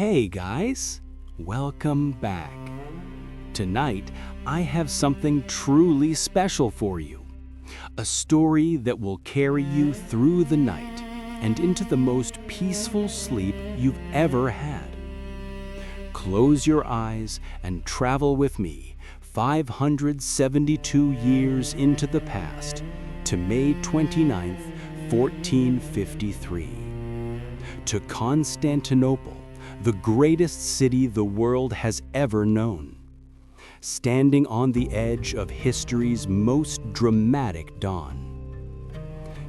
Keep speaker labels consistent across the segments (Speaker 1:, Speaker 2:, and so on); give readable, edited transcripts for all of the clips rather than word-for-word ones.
Speaker 1: Hey guys, welcome back. Tonight, I have something truly special for you. A story that will carry you through the night and into the most peaceful sleep you've ever had. Close your eyes and travel with me 572 years into the past to May 29th, 1453. To Constantinople, the greatest city the world has ever known. Standing on the edge of history's most dramatic dawn.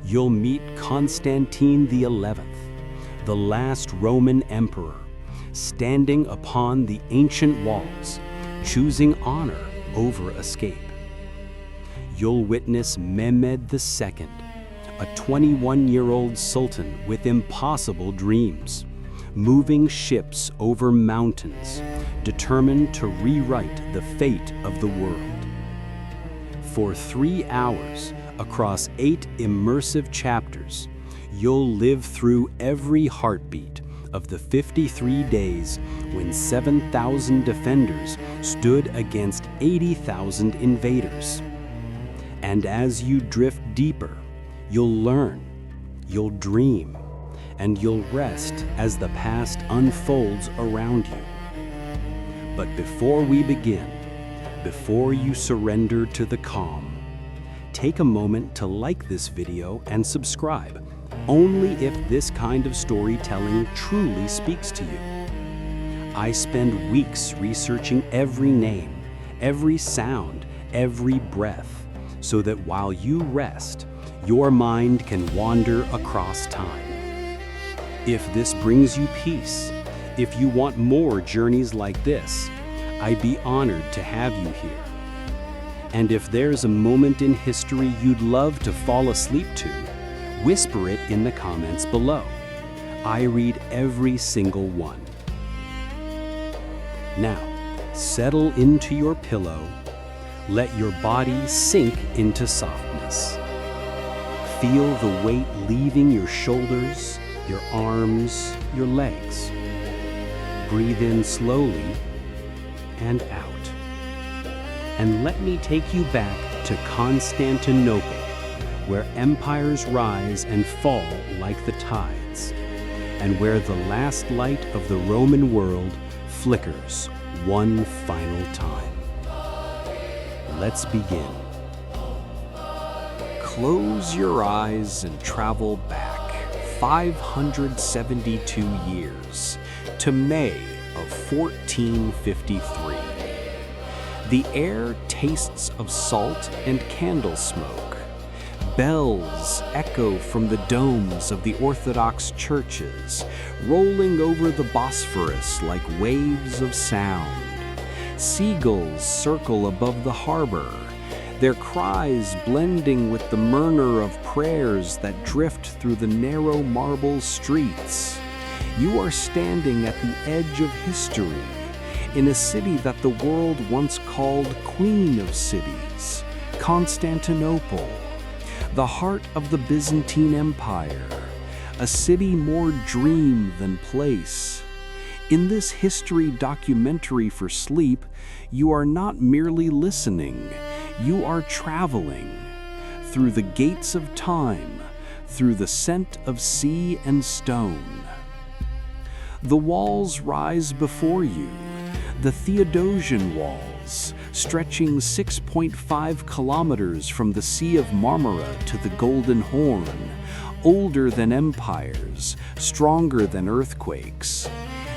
Speaker 1: You'll meet Constantine XI, the last Roman emperor, standing upon the ancient walls, choosing honor over escape. You'll witness Mehmed II, a 21-year-old sultan with impossible dreams, moving ships over mountains, determined to rewrite the fate of the world. For 3 hours, across 8 immersive chapters, you'll live through every heartbeat of the 53 days when 7,000 defenders stood against 80,000 invaders. And as you drift deeper, you'll learn, you'll dream, and you'll rest as the past unfolds around you. But before we begin, before you surrender to the calm, take a moment to like this video and subscribe, only if this kind of storytelling truly speaks to you. I spend weeks researching every name, every sound, every breath, so that while you rest, your mind can wander across time. If this brings you peace, if you want more journeys like this, I'd be honored to have you here. And if there's a moment in history you'd love to fall asleep to, whisper it in the comments below. I read every single one. Now, settle into your pillow. Let your body sink into softness. Feel the weight leaving your shoulders, your arms, your legs. Breathe in slowly and out. And let me take you back to Constantinople, where empires rise and fall like the tides, and where the last light of the Roman world flickers one final time. Let's begin. Close your eyes and travel back 572 years to May of 1453. The air tastes of salt and candle smoke. Bells echo from the domes of the Orthodox churches, rolling over the Bosphorus like waves of sound. Seagulls circle above the harbor, their cries blending with the murmur of prayers that drift through the narrow marble streets. You are standing at the edge of history, in a city that the world once called Queen of Cities, Constantinople, the heart of the Byzantine Empire, a city more dream than place. In this history documentary for sleep, you are not merely listening, you are traveling through the gates of time, through the scent of sea and stone. The walls rise before you, the Theodosian walls, stretching 6.5 kilometers from the Sea of Marmara to the Golden Horn, older than empires, stronger than earthquakes.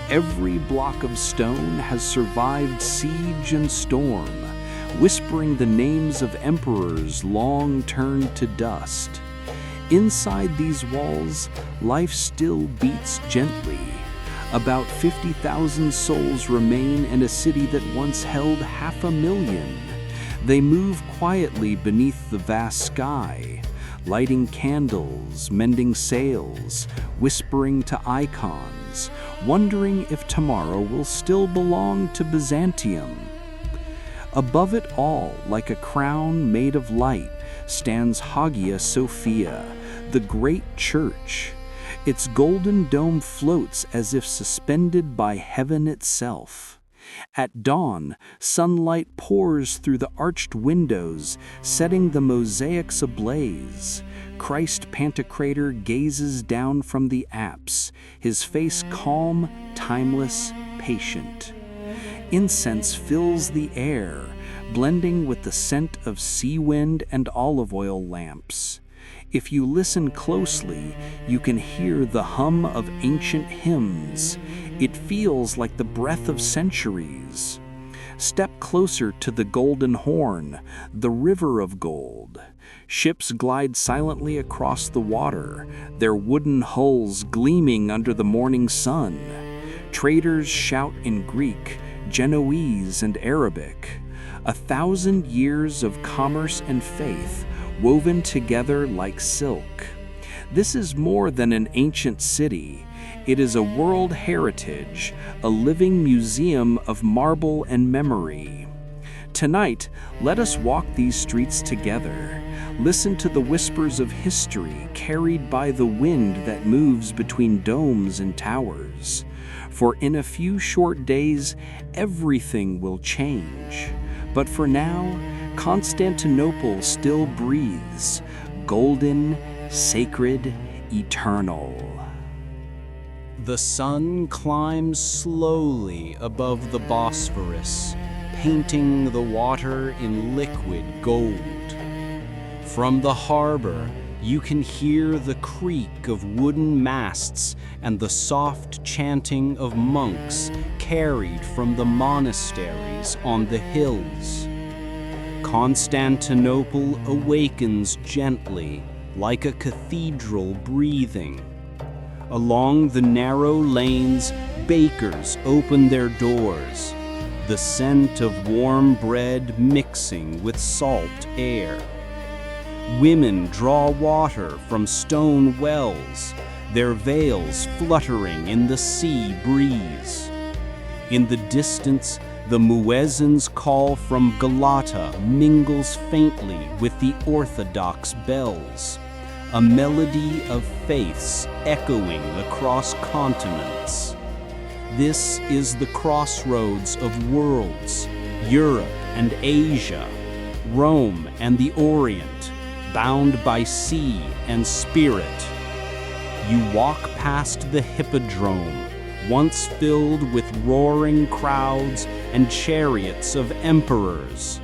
Speaker 1: Every block of stone has survived siege and storm, whispering the names of emperors long turned to dust. Inside these walls, life still beats gently. About 50,000 souls remain in a city that once held 500,000. They move quietly beneath the vast sky, lighting candles, mending sails, whispering to icons, wondering if tomorrow will still belong to Byzantium. Above it all, like a crown made of light, stands Hagia Sophia, the great church. Its golden dome floats as if suspended by heaven itself. At dawn, sunlight pours through the arched windows, setting the mosaics ablaze. Christ Pantocrator gazes down from the apse, his face calm, timeless, patient. Incense fills the air, blending with the scent of sea wind and olive oil lamps. If you listen closely, you can hear the hum of ancient hymns. It feels like the breath of centuries. Step closer to the Golden Horn, the river of gold. Ships glide silently across the water, their wooden hulls gleaming under the morning sun. Traders shout in Greek, Genoese, and Arabic. 1,000 years of commerce and faith, woven together like silk. This is more than an ancient city. It is a world heritage, a living museum of marble and memory. Tonight, let us walk these streets together. Listen to the whispers of history carried by the wind that moves between domes and towers. For in a few short days, everything will change. But for now, Constantinople still breathes, golden, sacred, eternal. The sun climbs slowly above the Bosphorus, painting the water in liquid gold. From the harbor, you can hear the creak of wooden masts and the soft chanting of monks carried from the monasteries on the hills. Constantinople awakens gently, like a cathedral breathing. Along the narrow lanes, bakers open their doors, the scent of warm bread mixing with salt air. Women draw water from stone wells, their veils fluttering in the sea breeze. In the distance, the muezzin's call from Galata mingles faintly with the Orthodox bells, a melody of faiths echoing across continents. This is the crossroads of worlds, Europe and Asia, Rome and the Orient, bound by sea and spirit. You walk past the Hippodrome, once filled with roaring crowds and chariots of emperors.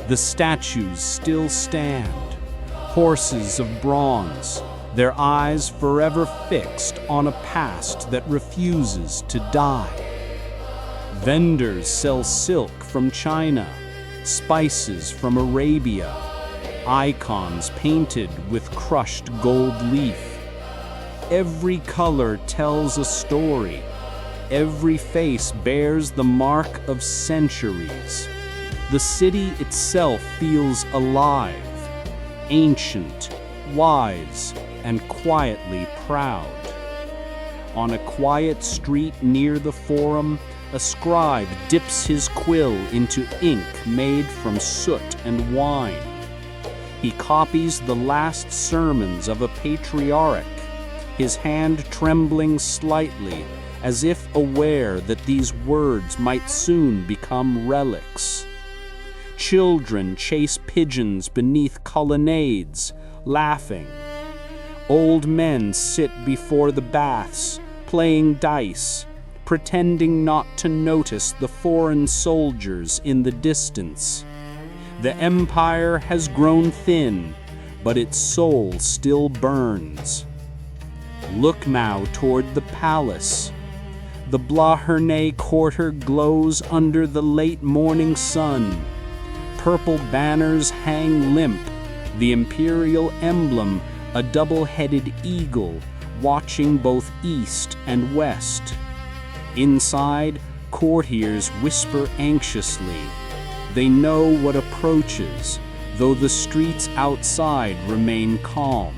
Speaker 1: The statues still stand, horses of bronze, their eyes forever fixed on a past that refuses to die. Vendors sell silk from China, spices from Arabia, icons painted with crushed gold leaf. Every color tells a story. Every face bears the mark of centuries. The city itself feels alive, ancient, wise, and quietly proud. On a quiet street near the Forum, a scribe dips his quill into ink made from soot and wine. He copies the last sermons of a patriarch, his hand trembling slightly, as if aware that these words might soon become relics. Children chase pigeons beneath colonnades, laughing. Old men sit before the baths, playing dice, pretending not to notice the foreign soldiers in the distance. The empire has grown thin, but its soul still burns. Look now toward the palace. The Blaherne quarter glows under the late morning sun. Purple banners hang limp, the imperial emblem, a double-headed eagle, watching both east and west. Inside, courtiers whisper anxiously. They know what approaches, though the streets outside remain calm.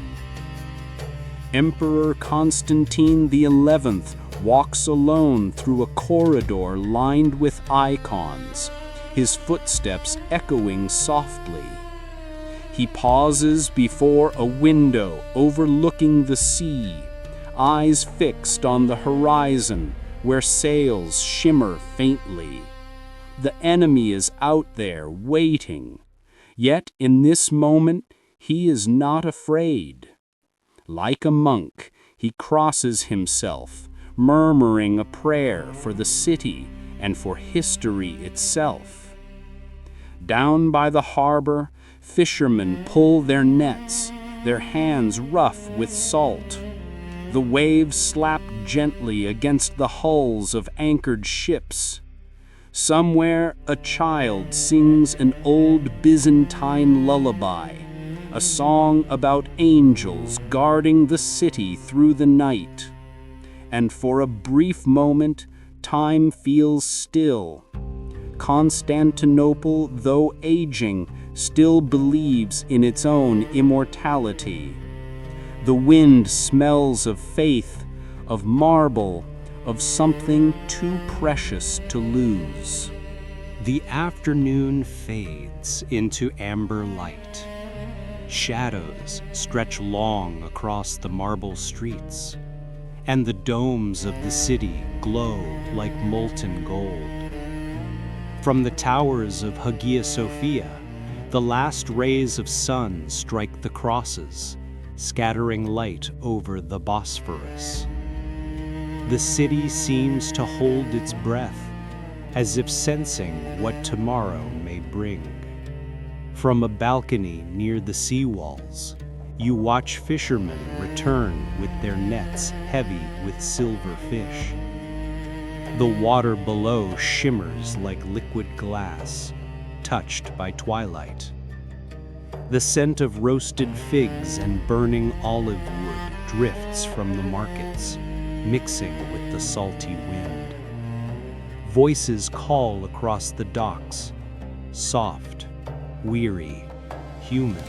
Speaker 1: Emperor Constantine XI walks alone through a corridor lined with icons, his footsteps echoing softly. He pauses before a window overlooking the sea, eyes fixed on the horizon where sails shimmer faintly. The enemy is out there waiting, yet in this moment he is not afraid. Like a monk, he crosses himself, murmuring a prayer for the city and for history itself. Down by the harbor, fishermen pull their nets, their hands rough with salt. The waves slap gently against the hulls of anchored ships. Somewhere a child sings an old Byzantine lullaby, a song about angels guarding the city through the night. And for a brief moment, time feels still. Constantinople, though aging, still believes in its own immortality. The wind smells of faith, of marble, of something too precious to lose. The afternoon fades into amber light. Shadows stretch long across the marble streets, and the domes of the city glow like molten gold. From the towers of Hagia Sophia, the last rays of sun strike the crosses, scattering light over the Bosphorus. The city seems to hold its breath, as if sensing what tomorrow may bring. From a balcony near the seawalls, you watch fishermen return with their nets heavy with silver fish. The water below shimmers like liquid glass, touched by twilight. The scent of roasted figs and burning olive wood drifts from the markets, mixing with the salty wind. Voices call across the docks, soft, weary, human.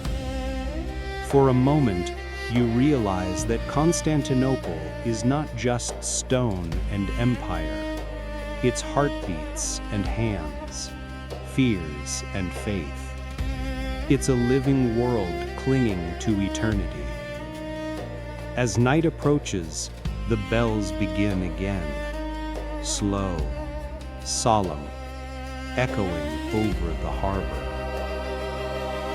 Speaker 1: For a moment, you realize that Constantinople is not just stone and empire. It's heartbeats and hands, fears and faith. It's a living world clinging to eternity. As night approaches, the bells begin again, slow, solemn, echoing over the harbor.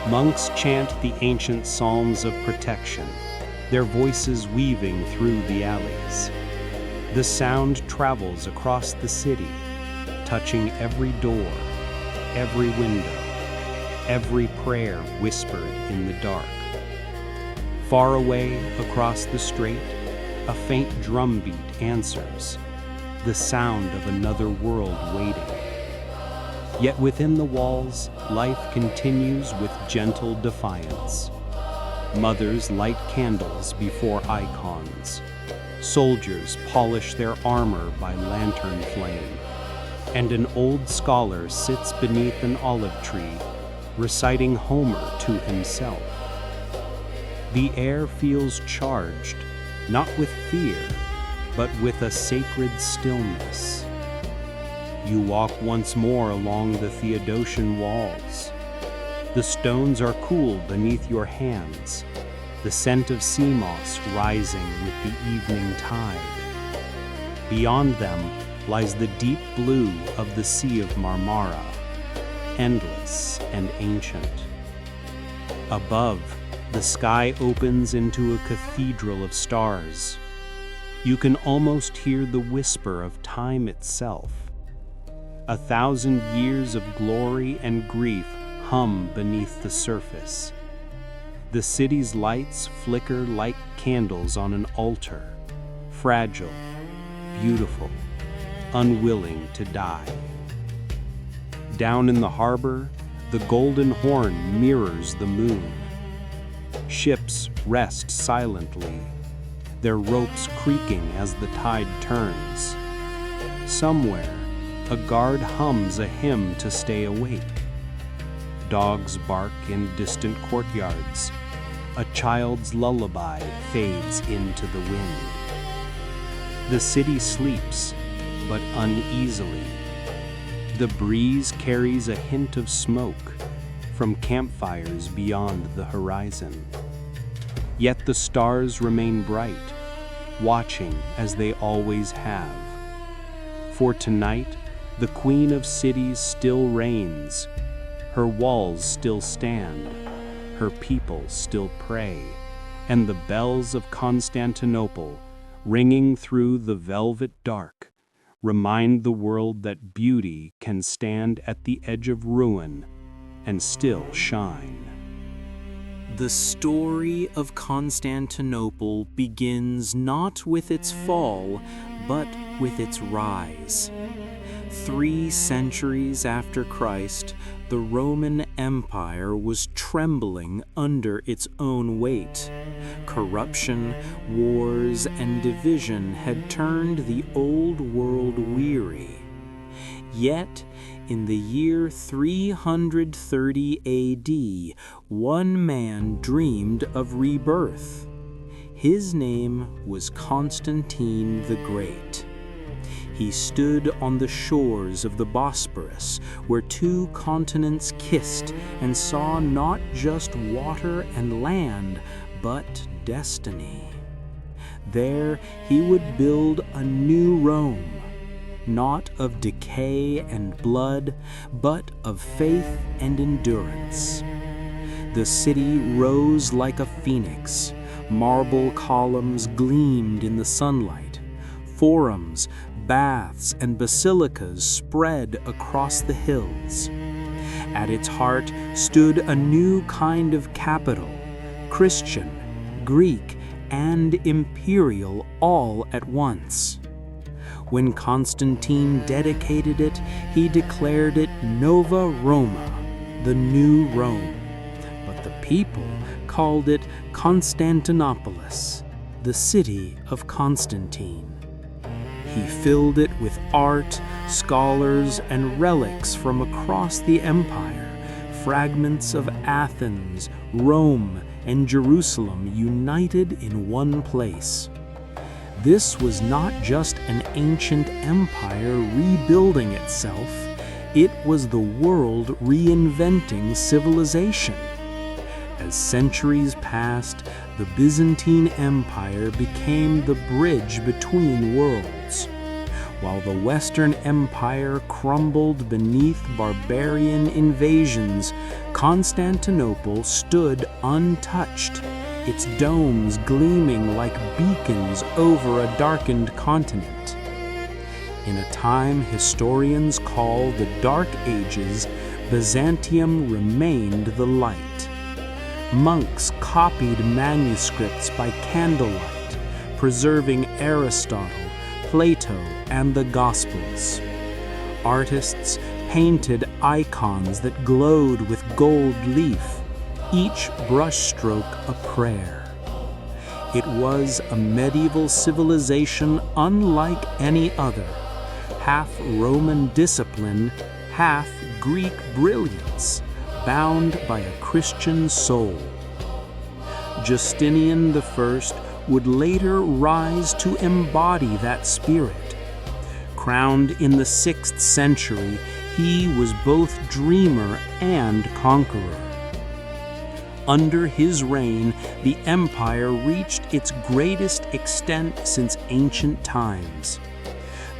Speaker 1: Monks chant the ancient psalms of protection, their voices weaving through the alleys. The sound travels across the city, touching every door, every window, every prayer whispered in the dark. Far away across the strait, a faint drumbeat answers, the sound of another world waiting. Yet within the walls, life continues with gentle defiance. Mothers light candles before icons. Soldiers polish their armor by lantern flame. And an old scholar sits beneath an olive tree, reciting Homer to himself. The air feels charged, not with fear, but with a sacred stillness. You walk once more along the Theodosian walls. The stones are cool beneath your hands, the scent of sea moss rising with the evening tide. Beyond them lies the deep blue of the Sea of Marmara, endless and ancient. Above, the sky opens into a cathedral of stars. You can almost hear the whisper of time itself. 1,000 years of glory and grief hum beneath the surface. The city's lights flicker like candles on an altar, fragile, beautiful, unwilling to die. Down in the harbor, the Golden Horn mirrors the moon. Ships rest silently, their ropes creaking as the tide turns. Somewhere, a guard hums a hymn to stay awake. Dogs bark in distant courtyards. A child's lullaby fades into the wind. The city sleeps, but uneasily. The breeze carries a hint of smoke from campfires beyond the horizon. Yet the stars remain bright, watching as they always have. For tonight, the Queen of Cities still reigns. Her walls still stand, her people still pray, and the bells of Constantinople, ringing through the velvet dark, remind the world that beauty can stand at the edge of ruin and still shine. The story of Constantinople begins not with its fall, but with its rise. 3 centuries after Christ, the Roman Empire was trembling under its own weight. Corruption, wars, and division had turned the old world weary. Yet, in the year 330 AD, one man dreamed of rebirth. His name was Constantine the Great. He stood on the shores of the Bosporus, where 2 continents kissed, and saw not just water and land, but destiny. There he would build a new Rome, not of decay and blood, but of faith and endurance. The city rose like a phoenix. Marble columns gleamed in the sunlight. Forums, baths, and basilicas spread across the hills. At its heart stood a new kind of capital, Christian, Greek, and imperial all at once. When Constantine dedicated it, he declared it Nova Roma, the new Rome. But the people called it Constantinopolis, the city of Constantine. He filled it with art, scholars, and relics from across the empire, fragments of Athens, Rome, and Jerusalem united in one place. This was not just an ancient empire rebuilding itself, it was the world reinventing civilization. As centuries passed, the Byzantine Empire became the bridge between worlds. While the Western Empire crumbled beneath barbarian invasions, Constantinople stood untouched, its domes gleaming like beacons over a darkened continent. In a time historians call the Dark Ages, Byzantium remained the light. Monks copied manuscripts by candlelight, preserving Aristotle, Plato, and the Gospels. Artists painted icons that glowed with gold leaf, each brushstroke a prayer. It was a medieval civilization unlike any other, half Roman discipline, half Greek brilliance, bound by a Christian soul. Justinian I would later rise to embody that spirit. Crowned in the 6th century, he was both dreamer and conqueror. Under his reign, the empire reached its greatest extent since ancient times.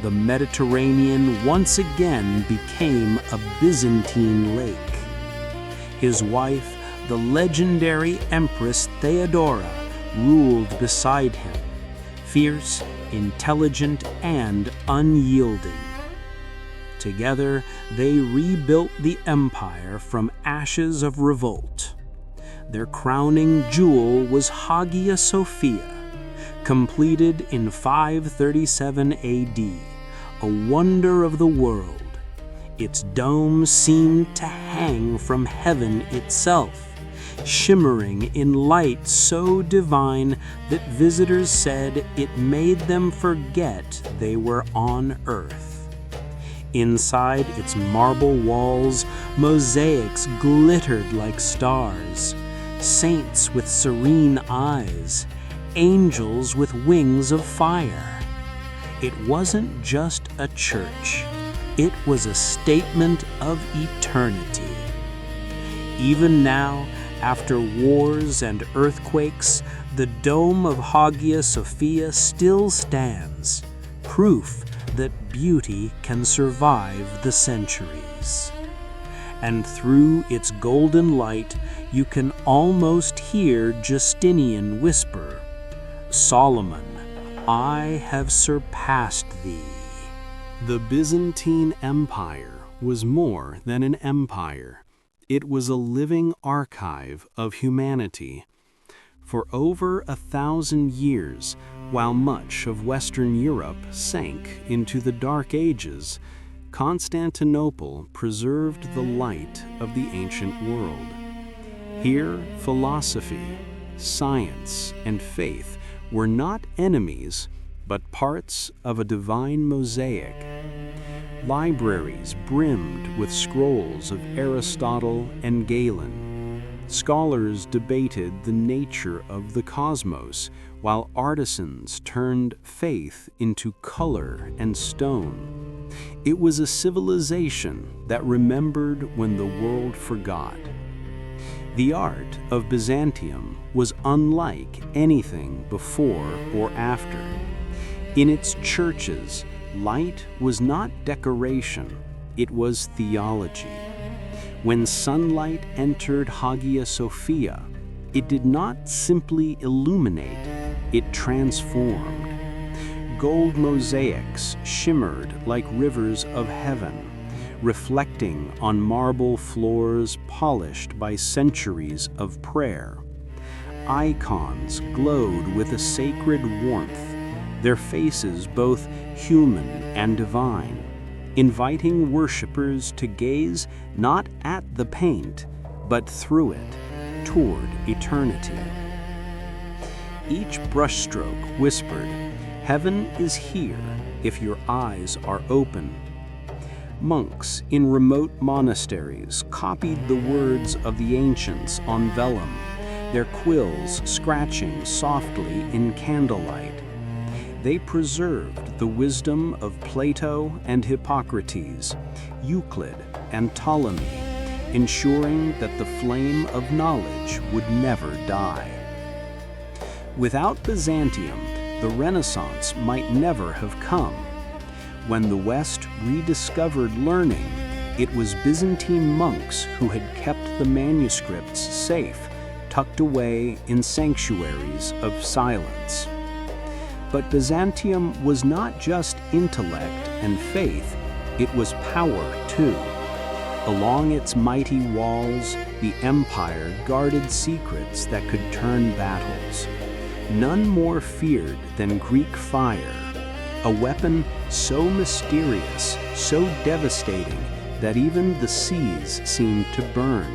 Speaker 1: The Mediterranean once again became a Byzantine lake. His wife, the legendary Empress Theodora, ruled beside him, fierce, intelligent, and unyielding. Together, they rebuilt the empire from ashes of revolt. Their crowning jewel was Hagia Sophia, completed in 537 AD, a wonder of the world. Its dome seemed to hang from heaven itself, shimmering in light so divine that visitors said it made them forget they were on earth. Inside its marble walls, mosaics glittered like stars, saints with serene eyes, angels with wings of fire. It wasn't just a church. It was a statement of eternity. Even now, After wars and earthquakes, the dome of Hagia Sophia still stands, proof that beauty can survive the centuries. And through its golden light, you can almost hear Justinian whisper, "Solomon, I have surpassed thee." The Byzantine Empire was more than an empire. It was a living archive of humanity. For over 1,000 years, while much of Western Europe sank into the Dark Ages, Constantinople preserved the light of the ancient world. Here, philosophy, science, and faith were not enemies, but parts of a divine mosaic. Libraries brimmed with scrolls of Aristotle and Galen. Scholars debated the nature of the cosmos, while artisans turned faith into color and stone. It was a civilization that remembered when the world forgot. The art of Byzantium was unlike anything before or after. In its churches, light was not decoration, it was theology. When sunlight entered Hagia Sophia, it did not simply illuminate, it transformed. Gold mosaics shimmered like rivers of heaven, reflecting on marble floors polished by centuries of prayer. Icons glowed with a sacred warmth, their faces both human and divine, inviting worshippers to gaze not at the paint, but through it, toward eternity. Each brushstroke whispered, "Heaven is here if your eyes are open." Monks in remote monasteries copied the words of the ancients on vellum, their quills scratching softly in candlelight. They preserved the wisdom of Plato and Hippocrates, Euclid and Ptolemy, ensuring that the flame of knowledge would never die. Without Byzantium, the Renaissance might never have come. When the West rediscovered learning, it was Byzantine monks who had kept the manuscripts safe, tucked away in sanctuaries of silence. But Byzantium was not just intellect and faith, it was power too. Along its mighty walls, the empire guarded secrets that could turn battles. None more feared than Greek fire, a weapon so mysterious, so devastating, that even the seas seemed to burn.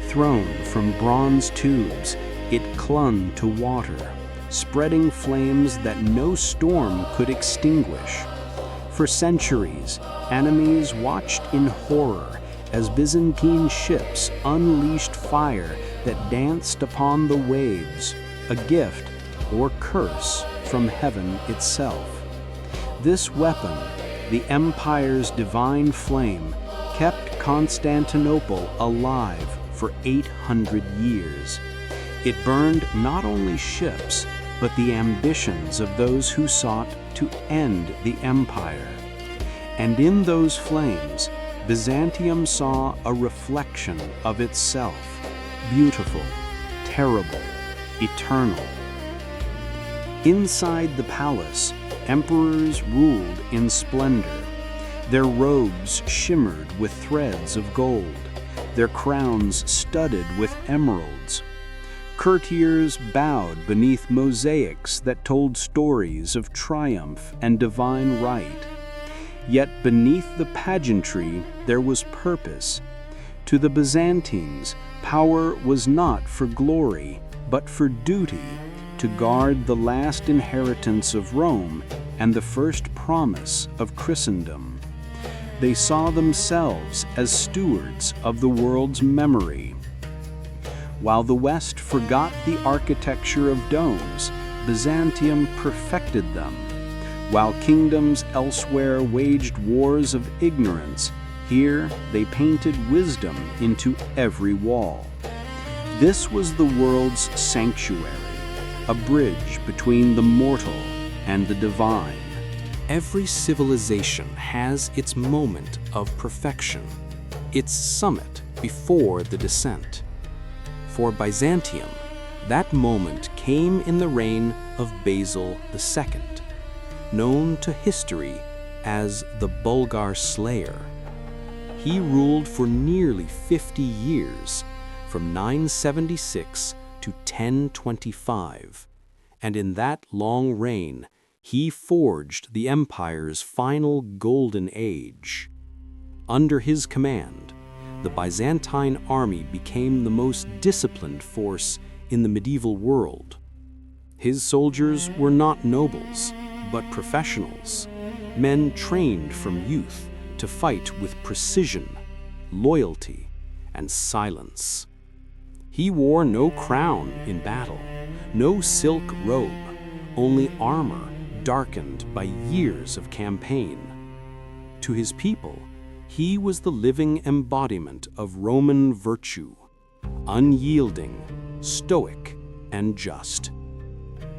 Speaker 1: Thrown from bronze tubes, it clung to water, spreading flames that no storm could extinguish. For centuries, enemies watched in horror as Byzantine ships unleashed fire that danced upon the waves, a gift or curse from heaven itself. This weapon, the empire's divine flame, kept Constantinople alive for 800 years. It burned not only ships, but the ambitions of those who sought to end the empire. And in those flames, Byzantium saw a reflection of itself, beautiful, terrible, eternal. Inside the palace, emperors ruled in splendor. Their robes shimmered with threads of gold, their crowns studded with emeralds. Courtiers bowed beneath mosaics that told stories of triumph and divine right. Yet beneath the pageantry there was purpose. To the Byzantines, power was not for glory, but for duty, to guard the last inheritance of Rome and the first promise of Christendom. They saw themselves as stewards of the world's memory. While the West forgot the architecture of domes, Byzantium perfected them. While kingdoms elsewhere waged wars of ignorance, here they painted wisdom into every wall. This was the world's sanctuary, a bridge between the mortal and the divine. Every civilization has its moment of perfection, its summit before the descent. For Byzantium, that moment came in the reign of Basil II, known to history as the Bulgar Slayer. He ruled for nearly 50 years, from 976 to 1025, and in that long reign, he forged the empire's final golden age. Under his command, the Byzantine army became the most disciplined force in the medieval world. His soldiers were not nobles, but professionals, men trained from youth to fight with precision, loyalty, and silence. He wore no crown in battle, no silk robe, only armor darkened by years of campaign. To his people, he was the living embodiment of Roman virtue, unyielding, stoic, and just.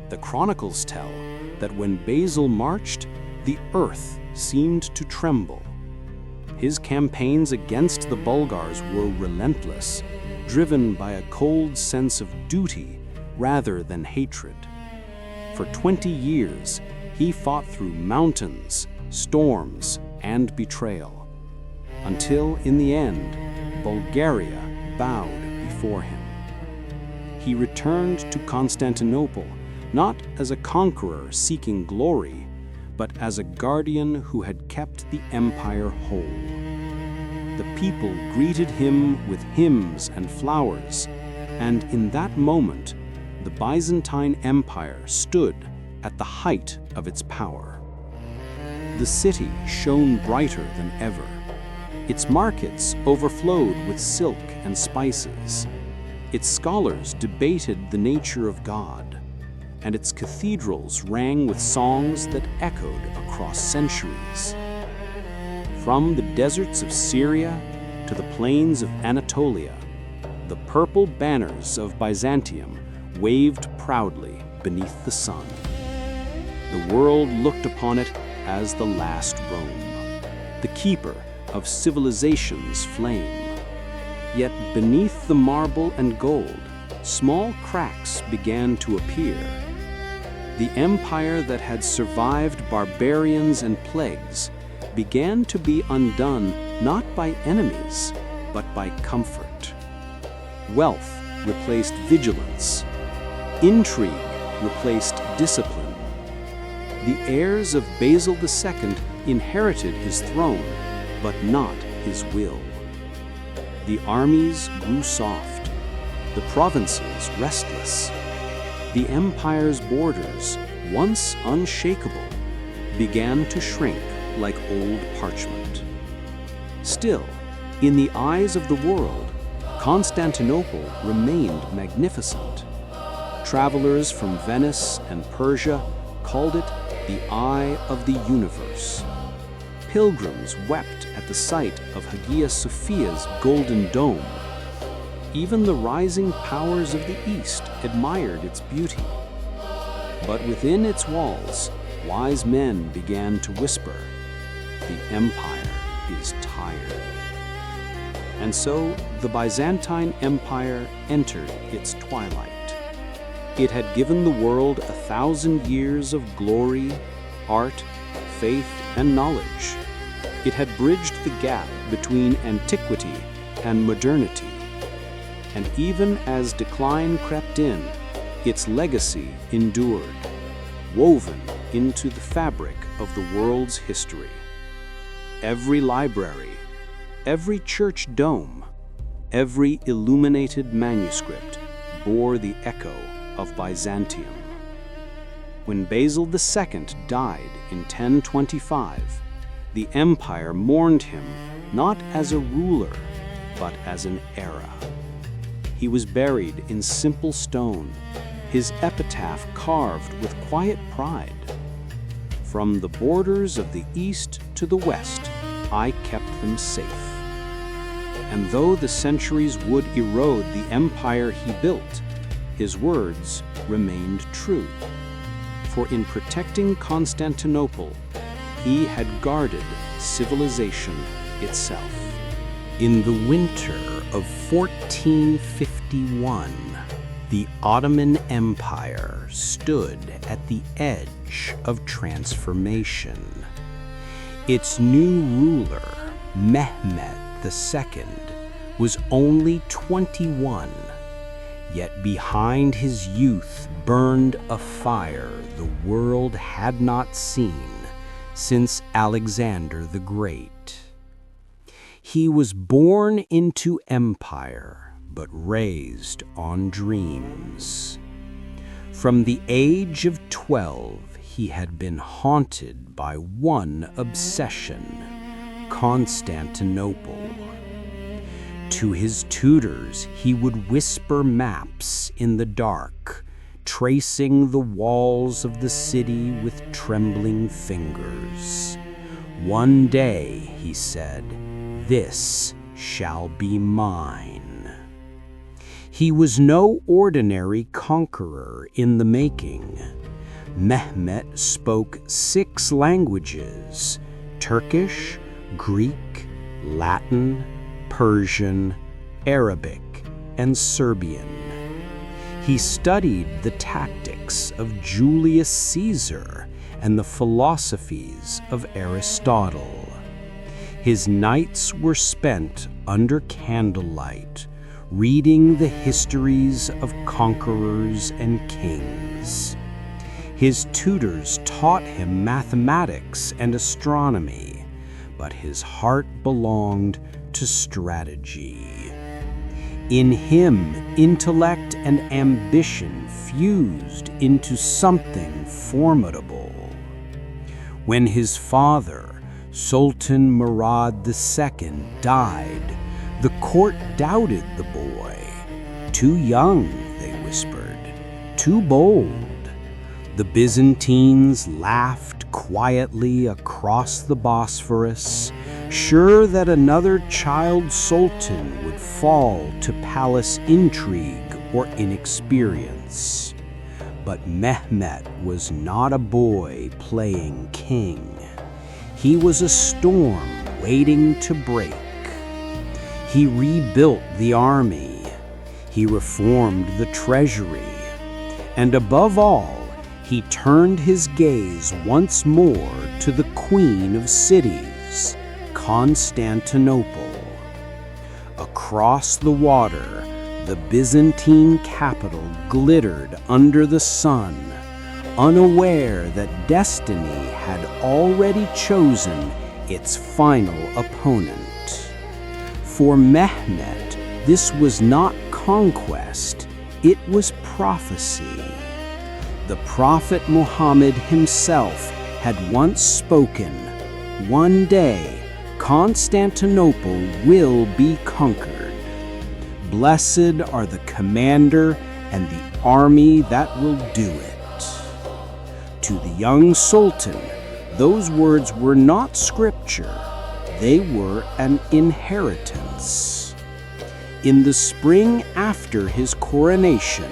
Speaker 1: The chronicles tell that when Basil marched, the earth seemed to tremble. His campaigns against the Bulgars were relentless, driven by a cold sense of duty rather than hatred. For 20 years, he fought through mountains, storms, and betrayal, until in the end, Bulgaria bowed before him. He returned to Constantinople not as a conqueror seeking glory, but as a guardian who had kept the empire whole. The people greeted him with hymns and flowers, and in that moment, the Byzantine Empire stood at the height of its power. The city shone brighter than ever. Its markets overflowed with silk and spices. Its scholars debated the nature of God, and its cathedrals rang with songs that echoed across centuries. From the deserts of Syria to the plains of Anatolia, the purple banners of Byzantium waved proudly beneath the sun. The world looked upon it as the last Rome, the keeper of civilization's flame. Yet beneath the marble and gold, small cracks began to appear. The empire that had survived barbarians and plagues began to be undone not by enemies, but by comfort. Wealth replaced vigilance. Intrigue replaced discipline. The heirs of Basil II inherited his throne, but not his will. The armies grew soft, the provinces restless. The empire's borders, once unshakable, began to shrink like old parchment. Still, in the eyes of the world, Constantinople remained magnificent. Travelers from Venice and Persia called it the Eye of the Universe. Pilgrims wept at the sight of Hagia Sophia's golden dome. Even the rising powers of the East admired its beauty. But within its walls, wise men began to whisper, "The empire is tired." And so the Byzantine Empire entered its twilight. It had given the world 1,000 years of glory, art, faith, and knowledge. It had bridged the gap between antiquity and modernity. And even as decline crept in, its legacy endured, woven into the fabric of the world's history. Every library, every church dome, every illuminated manuscript bore the echo of Byzantium. When Basil II died in 1025, the empire mourned him not as a ruler, but as an era. He was buried in simple stone, his epitaph carved with quiet pride. From the borders of the east to the west, I kept them safe. and though the centuries would erode the empire he built, his words remained true. For in protecting Constantinople, he had guarded civilization itself. In the winter of 1451, the Ottoman Empire stood at the edge of transformation. Its new ruler, Mehmed II, was only 21, yet behind his youth burned a fire the world had not seen since Alexander the Great. He was born into empire, but raised on dreams. From the age of 12, he had been haunted by one obsession: Constantinople. To his tutors, he would whisper maps in the dark, tracing the walls of the city with trembling fingers. "One day," he said, "this shall be mine." He was no ordinary conqueror in the making. Mehmet spoke 6 languages: Turkish, Greek, Latin, Persian, Arabic, and Serbian. He studied the tactics of Julius Caesar and the philosophies of Aristotle. His nights were spent under candlelight, reading the histories of conquerors and kings. His tutors taught him mathematics and astronomy, but his heart belonged to strategy. In him, intellect and ambition fused into something formidable. When his father, Sultan Mehmed II, died, the court doubted the boy. Too young, they whispered, too bold. The Byzantines laughed quietly across the Bosphorus, sure that another child sultan would fall to palace intrigue or inexperience. But Mehmet was not a boy playing king. He was a storm waiting to break. He rebuilt the army. He reformed the treasury. And above all, he turned his gaze once more to the Queen of Cities, Constantinople. Across the water, the Byzantine capital glittered under the sun, unaware that destiny had already chosen its final opponent. For Mehmet, this was not conquest, it was prophecy. The Prophet Muhammad himself had once spoken, "One day, Constantinople will be conquered. Blessed are the commander and the army that will do it." To the young sultan, those words were not scripture, they were an inheritance. In the spring after his coronation,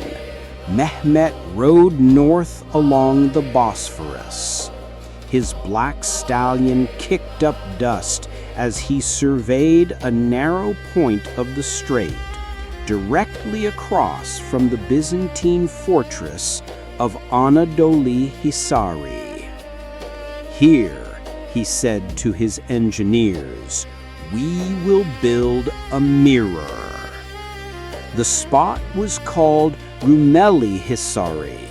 Speaker 1: Mehmet rode north along the Bosphorus. His black stallion kicked up dust as he surveyed a narrow point of the strait, directly across from the Byzantine fortress of Anadolu Hisari. "Here," he said to his engineers, "we will build a mirror." The spot was called Rumeli Hisari,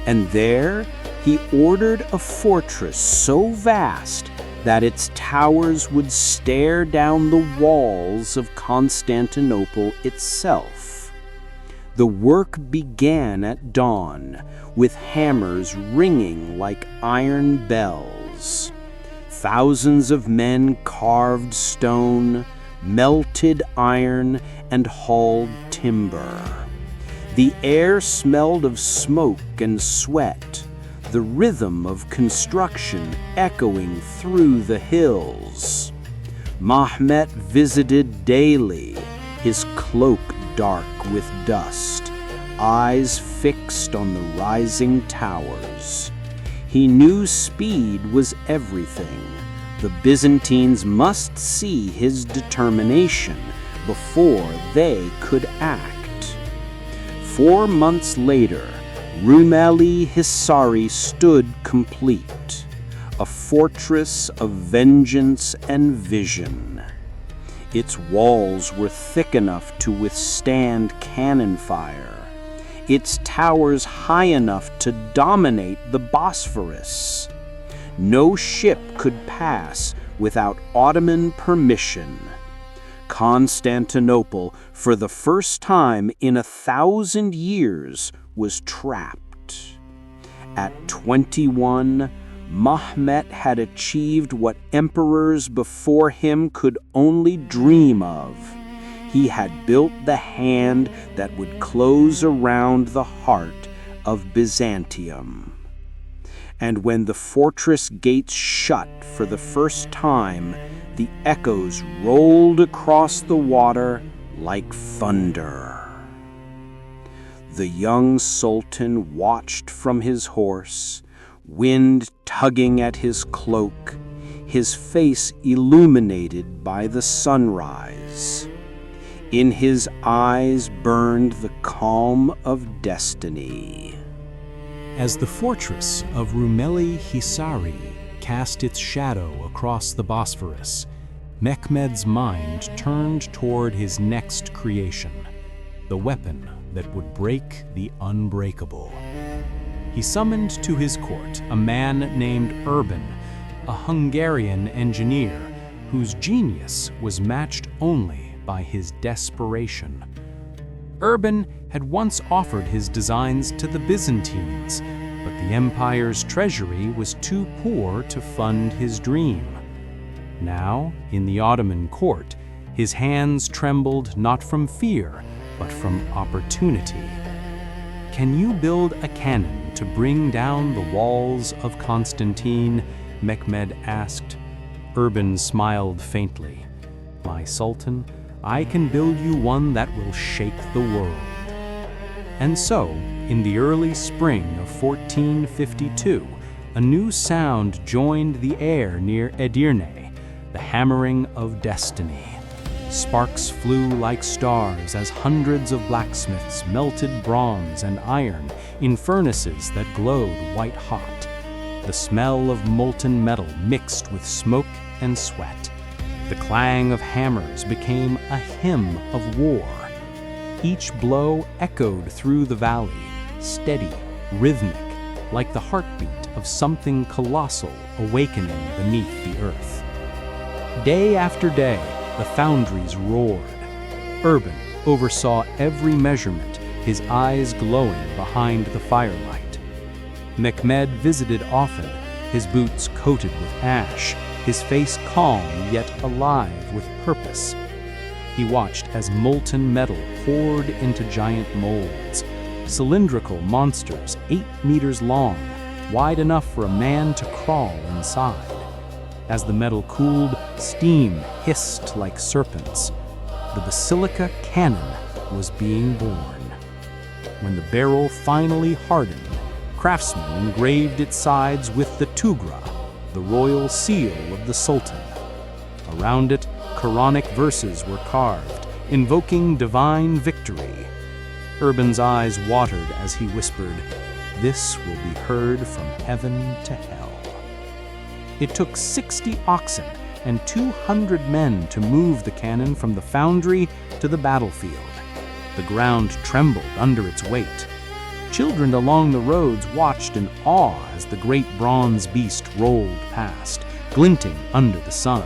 Speaker 1: and there he ordered a fortress so vast that its towers would stare down the walls of Constantinople itself. The work began at dawn, with hammers ringing like iron bells. Thousands of men carved stone, melted iron, and hauled timber. The air smelled of smoke and sweat, the rhythm of construction echoing through the hills.
Speaker 2: Mehmet visited daily, his cloak dark with dust, eyes fixed on the rising towers. He knew speed was everything. The Byzantines must see his determination before they could act. 4 months later, Rumeli Hisari stood complete, a fortress of vengeance and vision. Its walls were thick enough to withstand cannon fire, its towers high enough to dominate the Bosphorus. No ship could pass without Ottoman permission. Constantinople, for the first time in 1,000 years, was trapped. At 21, Mehmet had achieved what emperors before him could only dream of. He had built the hand that would close around the heart of Byzantium. And when the fortress gates shut for the first time, the echoes rolled across the water like thunder. The young sultan watched from his horse, wind tugging at his cloak, his face illuminated by the sunrise. In his eyes burned the calm of destiny.
Speaker 1: As the fortress of Rumeli Hisari cast its shadow across the Bosphorus, Mehmed's mind turned toward his next creation, the weapon that would break the unbreakable. He summoned to his court a man named Urban, a Hungarian engineer whose genius was matched only by his desperation. Urban had once offered his designs to the Byzantines, but the empire's treasury was too poor to fund his dream. Now, in the Ottoman court, his hands trembled not from fear, but from opportunity. "Can you build a cannon to bring down the walls of Constantine?" Mehmed asked. Urban smiled faintly. "My sultan, I can build you one that will shake the world." And so, in the early spring of 1452, a new sound joined the air near Edirne, the hammering of destiny. Sparks flew like stars as hundreds of blacksmiths melted bronze and iron in furnaces that glowed white hot. The smell of molten metal mixed with smoke and sweat. The clang of hammers became a hymn of war. Each blow echoed through the valley, steady, rhythmic, like the heartbeat of something colossal awakening beneath the earth. Day after day, the foundries roared. Urban oversaw every measurement, his eyes glowing behind the firelight. Mehmed visited often, his boots coated with ash, his face calm yet alive with purpose. He watched as molten metal poured into giant molds, cylindrical monsters 8 meters long, wide enough for a man to crawl inside. As the metal cooled, steam hissed like serpents. The basilica cannon was being born. When the barrel finally hardened, craftsmen engraved its sides with the tugra, the royal seal of the Sultan. Around it, Quranic verses were carved, invoking divine victory. Urban's eyes watered as he whispered, "This will be heard from heaven to hell." It took 60 oxen and 200 men to move the cannon from the foundry to the battlefield. The ground trembled under its weight. Children along the roads watched in awe as the great bronze beast rolled past, glinting under the sun.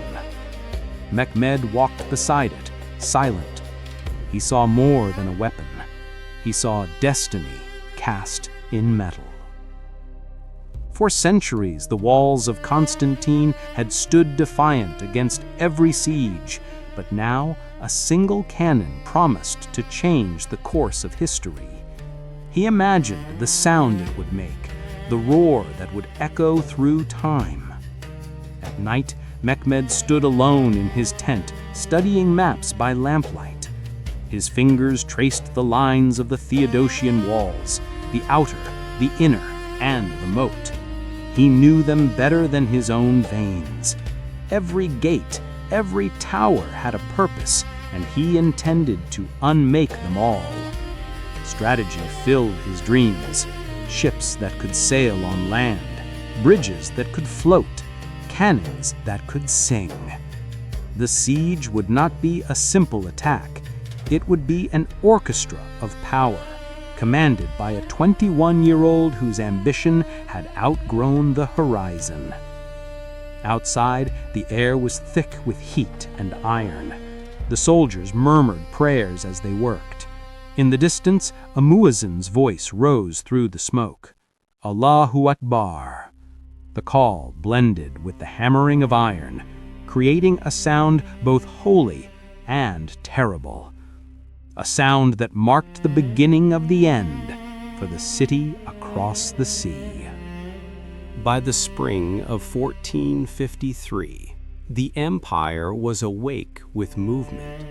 Speaker 1: Mehmed walked beside it, silent. He saw more than a weapon. He saw destiny cast in metal. For centuries, the walls of Constantine had stood defiant against every siege, but now a single cannon promised to change the course of history. He imagined the sound it would make, the roar that would echo through time. At night, Mehmed stood alone in his tent, studying maps by lamplight. His fingers traced the lines of the Theodosian walls, the outer, the inner, and the moat. He knew them better than his own veins. Every gate, every tower had a purpose, and he intended to unmake them all. Strategy filled his dreams. Ships that could sail on land, bridges that could float, cannons that could sing. The siege would not be a simple attack. It would be an orchestra of power, commanded by a 21-year-old whose ambition had outgrown the horizon. Outside, the air was thick with heat and iron. The soldiers murmured prayers as they worked. In the distance, a muezzin's voice rose through the smoke. Allahu Akbar. The call blended with the hammering of iron, creating a sound both holy and terrible. A sound that marked the beginning of the end for the city across the sea. By the spring of 1453, the empire was awake with movement.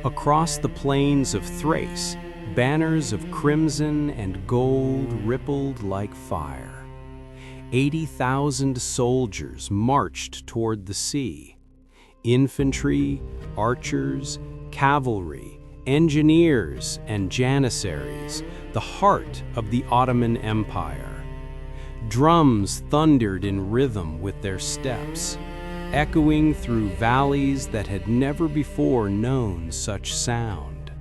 Speaker 1: Across the plains of Thrace, banners of crimson and gold rippled like fire. 80,000 soldiers marched toward the sea. Infantry, archers, cavalry, engineers, and janissaries, the heart of the Ottoman Empire. Drums thundered in rhythm with their steps, echoing through valleys that had never before known such sound.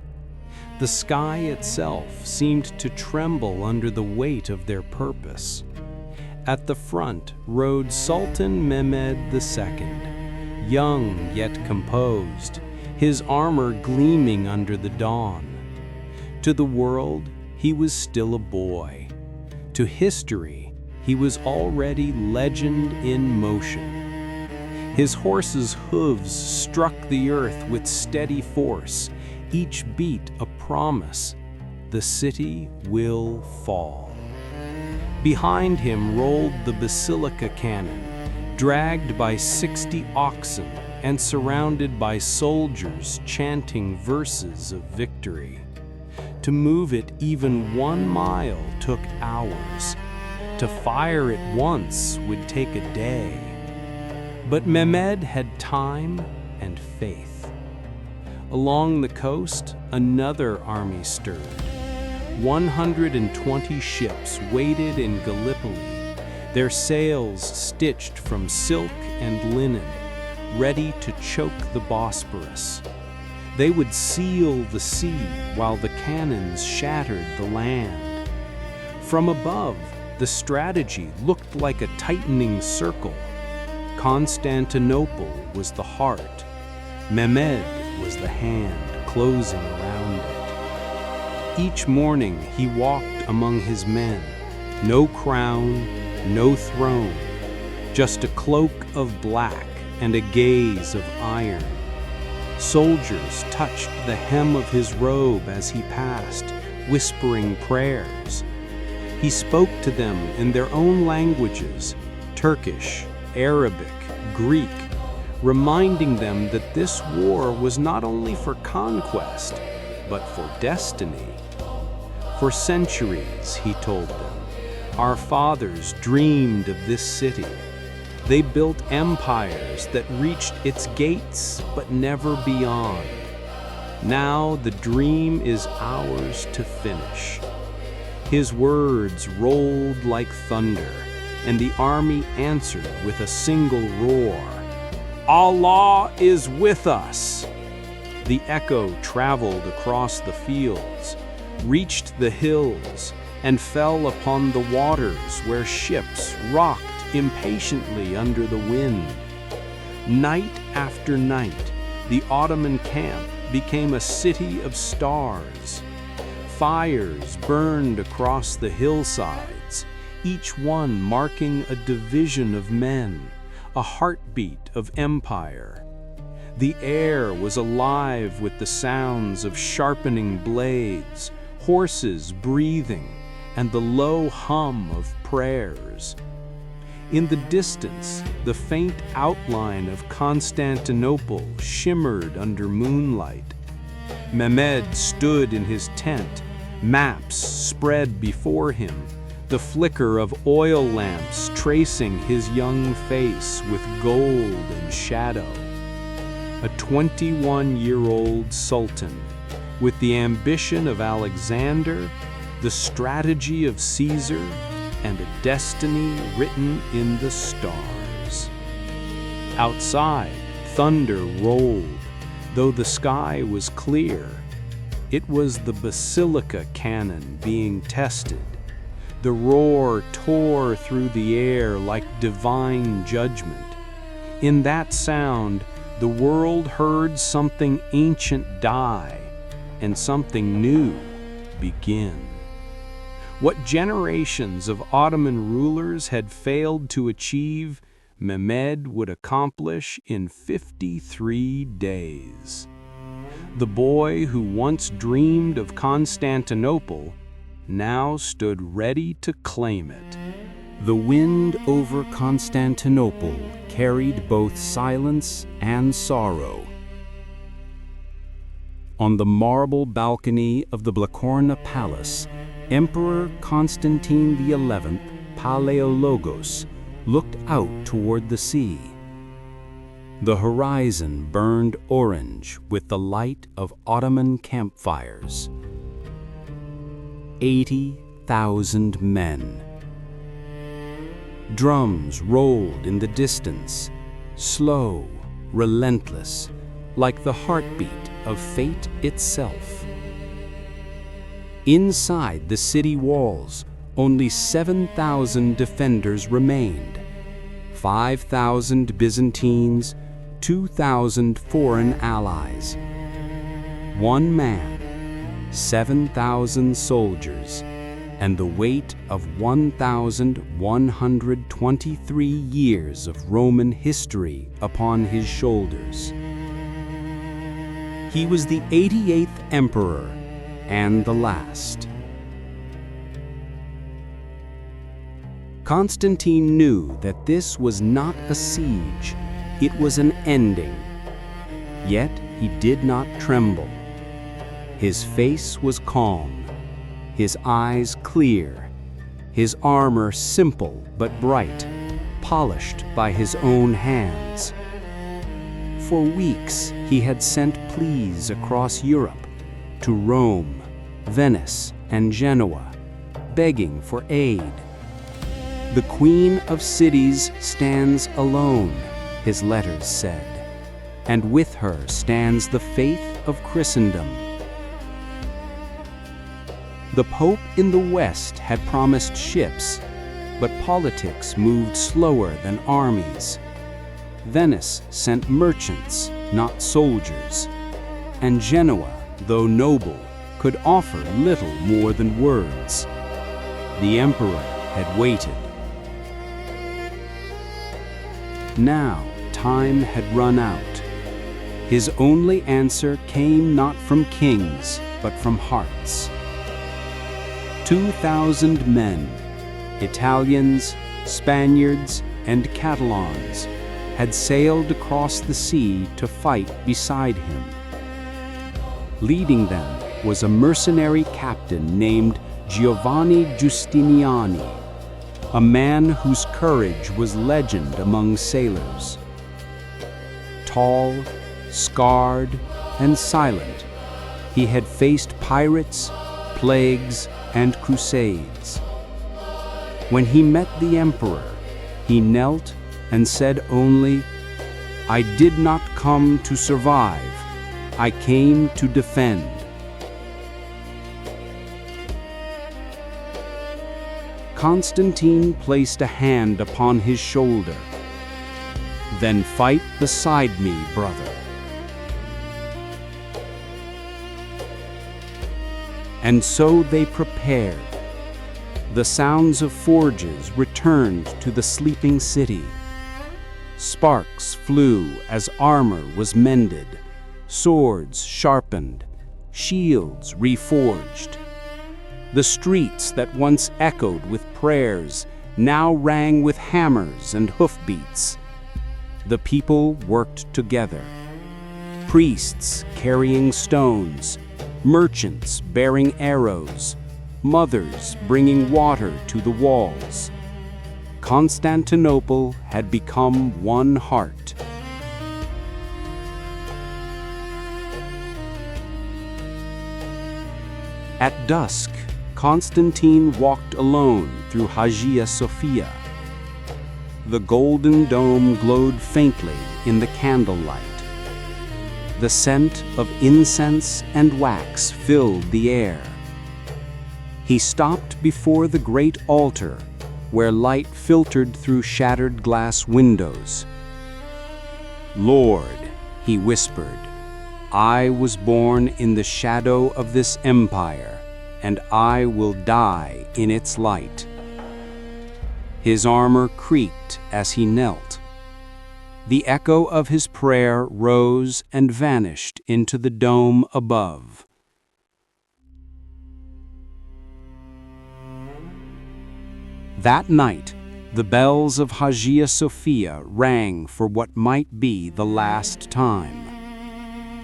Speaker 1: The sky itself seemed to tremble under the weight of their purpose. At the front rode Sultan Mehmed II, young yet composed, his armor gleaming under the dawn. To the world, he was still a boy. To history, he was already legend in motion. His horse's hooves struck the earth with steady force, each beat a promise: the city will fall. Behind him rolled the basilica cannon, dragged by 60 oxen and surrounded by soldiers chanting verses of victory. To move it even 1 mile took hours. To fire it once would take a day. But Mehmed had time and faith. Along the coast, another army stirred. 120 ships waited in Gallipoli, their sails stitched from silk and linen, ready to choke the Bosporus. They would seal the sea while the cannons shattered the land. From above, the strategy looked like a tightening circle. Constantinople was the heart. Mehmed was the hand closing around it. Each morning he walked among his men. No crown, no throne, just a cloak of black and a gaze of iron. Soldiers touched the hem of his robe as he passed, whispering prayers. He spoke to them in their own languages, Turkish, Arabic, Greek, reminding them that this war was not only for conquest, but for destiny. For centuries, he told them, our fathers dreamed of this city. They built empires that reached its gates, but never beyond. Now the dream is ours to finish. His words rolled like thunder, and the army answered with a single roar. Allah is with us! The echo traveled across the fields, reached the hills, and fell upon the waters where ships rocked impatiently under the wind. Night after night, the Ottoman camp became a city of stars. Fires burned across the hillsides, each one marking a division of men, a heartbeat of empire. The air was alive with the sounds of sharpening blades, horses breathing, and the low hum of prayers. In the distance, the faint outline of Constantinople shimmered under moonlight. Mehmed stood in his tent, maps spread before him, the flicker of oil lamps tracing his young face with gold and shadow. A 21-year-old sultan, with the ambition of Alexander, the strategy of Caesar, and a destiny written in the stars. Outside, thunder rolled, though the sky was clear. It was the basilica cannon being tested. The roar tore through the air like divine judgment. In that sound, the world heard something ancient die and something new begin. What generations of Ottoman rulers had failed to achieve, Mehmed would accomplish in 53 days. The boy who once dreamed of Constantinople now stood ready to claim it. The wind over Constantinople carried both silence and sorrow. On the marble balcony of the Blacorna Palace, Emperor Constantine XI, Palaeologos, looked out toward the sea. The horizon burned orange with the light of Ottoman campfires. 80,000 men. Drums rolled in the distance, slow, relentless, like the heartbeat of fate itself. Inside the city walls, only 7,000 defenders remained. 5,000 Byzantines, 2,000 foreign allies. One man, 7,000 soldiers, and the weight of 1,123 years of Roman history upon his shoulders. He was the 88th emperor and the last. Constantine knew that this was not a siege, it was an ending. Yet he did not tremble. His face was calm, his eyes clear, his armor simple but bright, polished by his own hands. For weeks he had sent pleas across Europe, to Rome, Venice, and Genoa, begging for aid. The Queen of Cities stands alone, his letters said, and with her stands the faith of Christendom. The Pope in the West had promised ships, but politics moved slower than armies. Venice sent merchants, not soldiers, and Genoa, though noble, could offer little more than words. The emperor had waited. Now time had run out. His only answer came not from kings, but from hearts. 2,000 men, Italians, Spaniards, and Catalans, had sailed across the sea to fight beside him. Leading them was a mercenary captain named Giovanni Giustiniani, a man whose courage was legend among sailors. Tall, scarred, and silent, he had faced pirates, plagues, and crusades. When he met the emperor, he knelt and said only, "I did not come to survive, I came to defend." Constantine placed a hand upon his shoulder. "Then fight beside me, brother." And so they prepared. The sounds of forges returned to the sleeping city. Sparks flew as armor was mended, swords sharpened, shields reforged. The streets that once echoed with prayers now rang with hammers and hoofbeats. The people worked together. Priests carrying stones, merchants bearing arrows, mothers bringing water to the walls. Constantinople had become one heart. At dusk, Constantine walked alone through Hagia Sophia. The golden dome glowed faintly in the candlelight. The scent of incense and wax filled the air. He stopped before the great altar, where light filtered through shattered glass windows. "Lord," he whispered, "I was born in the shadow of this empire, and I will die in its light." His armor creaked as he knelt. The echo of his prayer rose and vanished into the dome above. That night, the bells of Hagia Sophia rang for what might be the last time.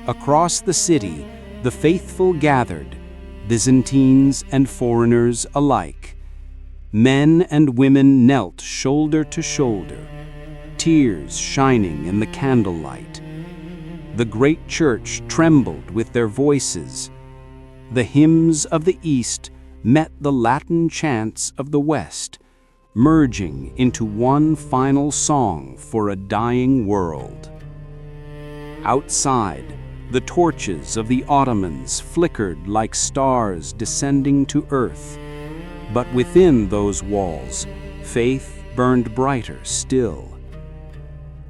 Speaker 1: Across the city, the faithful gathered, Byzantines and foreigners alike. Men and women knelt shoulder to shoulder, tears shining in the candlelight. The great church trembled with their voices. The hymns of the East met the Latin chants of the West, merging into one final song for a dying world. Outside, the torches of the Ottomans flickered like stars descending to earth. But within those walls, faith burned brighter still.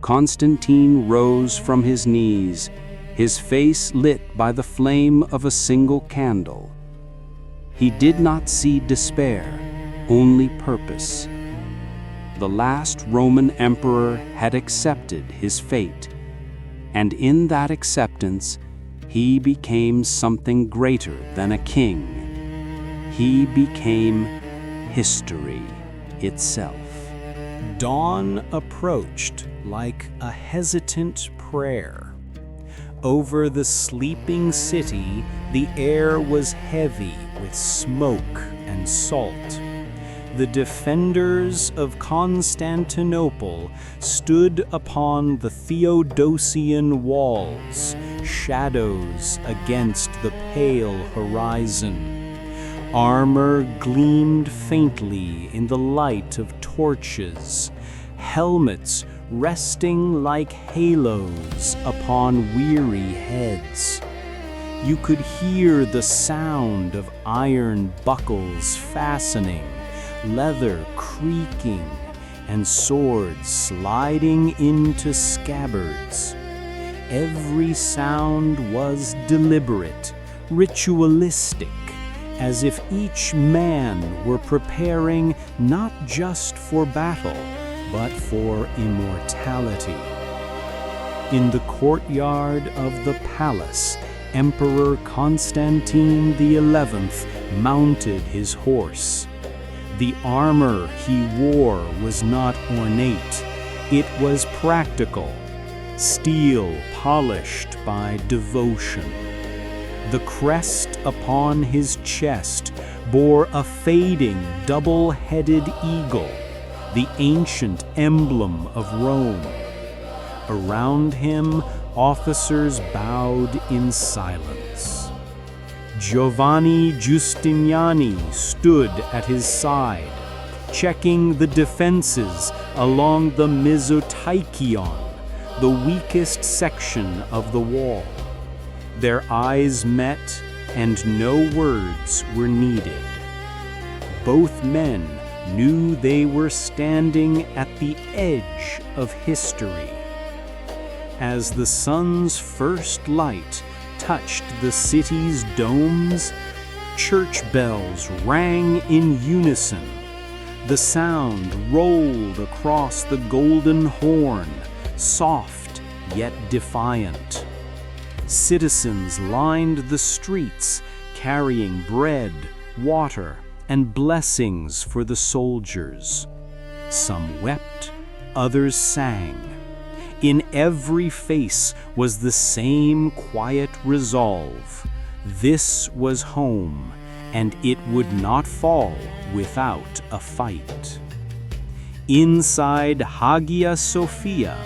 Speaker 1: Constantine rose from his knees, his face lit by the flame of a single candle. He did not see despair, only purpose. The last Roman emperor had accepted his fate, and in that acceptance, he became something greater than a king. He became history itself. Dawn approached like a hesitant prayer. Over the sleeping city, the air was heavy with smoke and salt. The defenders of Constantinople stood upon the Theodosian walls, shadows against the pale horizon. Armor gleamed faintly in the light of torches, helmets resting like halos upon weary heads. You could hear the sound of iron buckles fastening, leather creaking, and swords sliding into scabbards. Every sound was deliberate, ritualistic, as if each man were preparing not just for battle, but for immortality. In the courtyard of the palace, Emperor Constantine XI mounted his horse. The armor he wore was not ornate, it was practical, steel polished by devotion. The crest upon his chest bore a fading double-headed eagle, the ancient emblem of Rome. Around him, officers bowed in silence. Giovanni Giustiniani stood at his side, checking the defenses along the Mesoteikion, the weakest section of the wall. Their eyes met, and no words were needed. Both men knew they were standing at the edge of history. As the sun's first light touched the city's domes, church bells rang in unison. The sound rolled across the golden horn, soft yet defiant. Citizens lined the streets, carrying bread, water, and blessings for the soldiers. Some wept, others sang. In every face was the same quiet resolve. This was home, and it would not fall without a fight. Inside Hagia Sophia,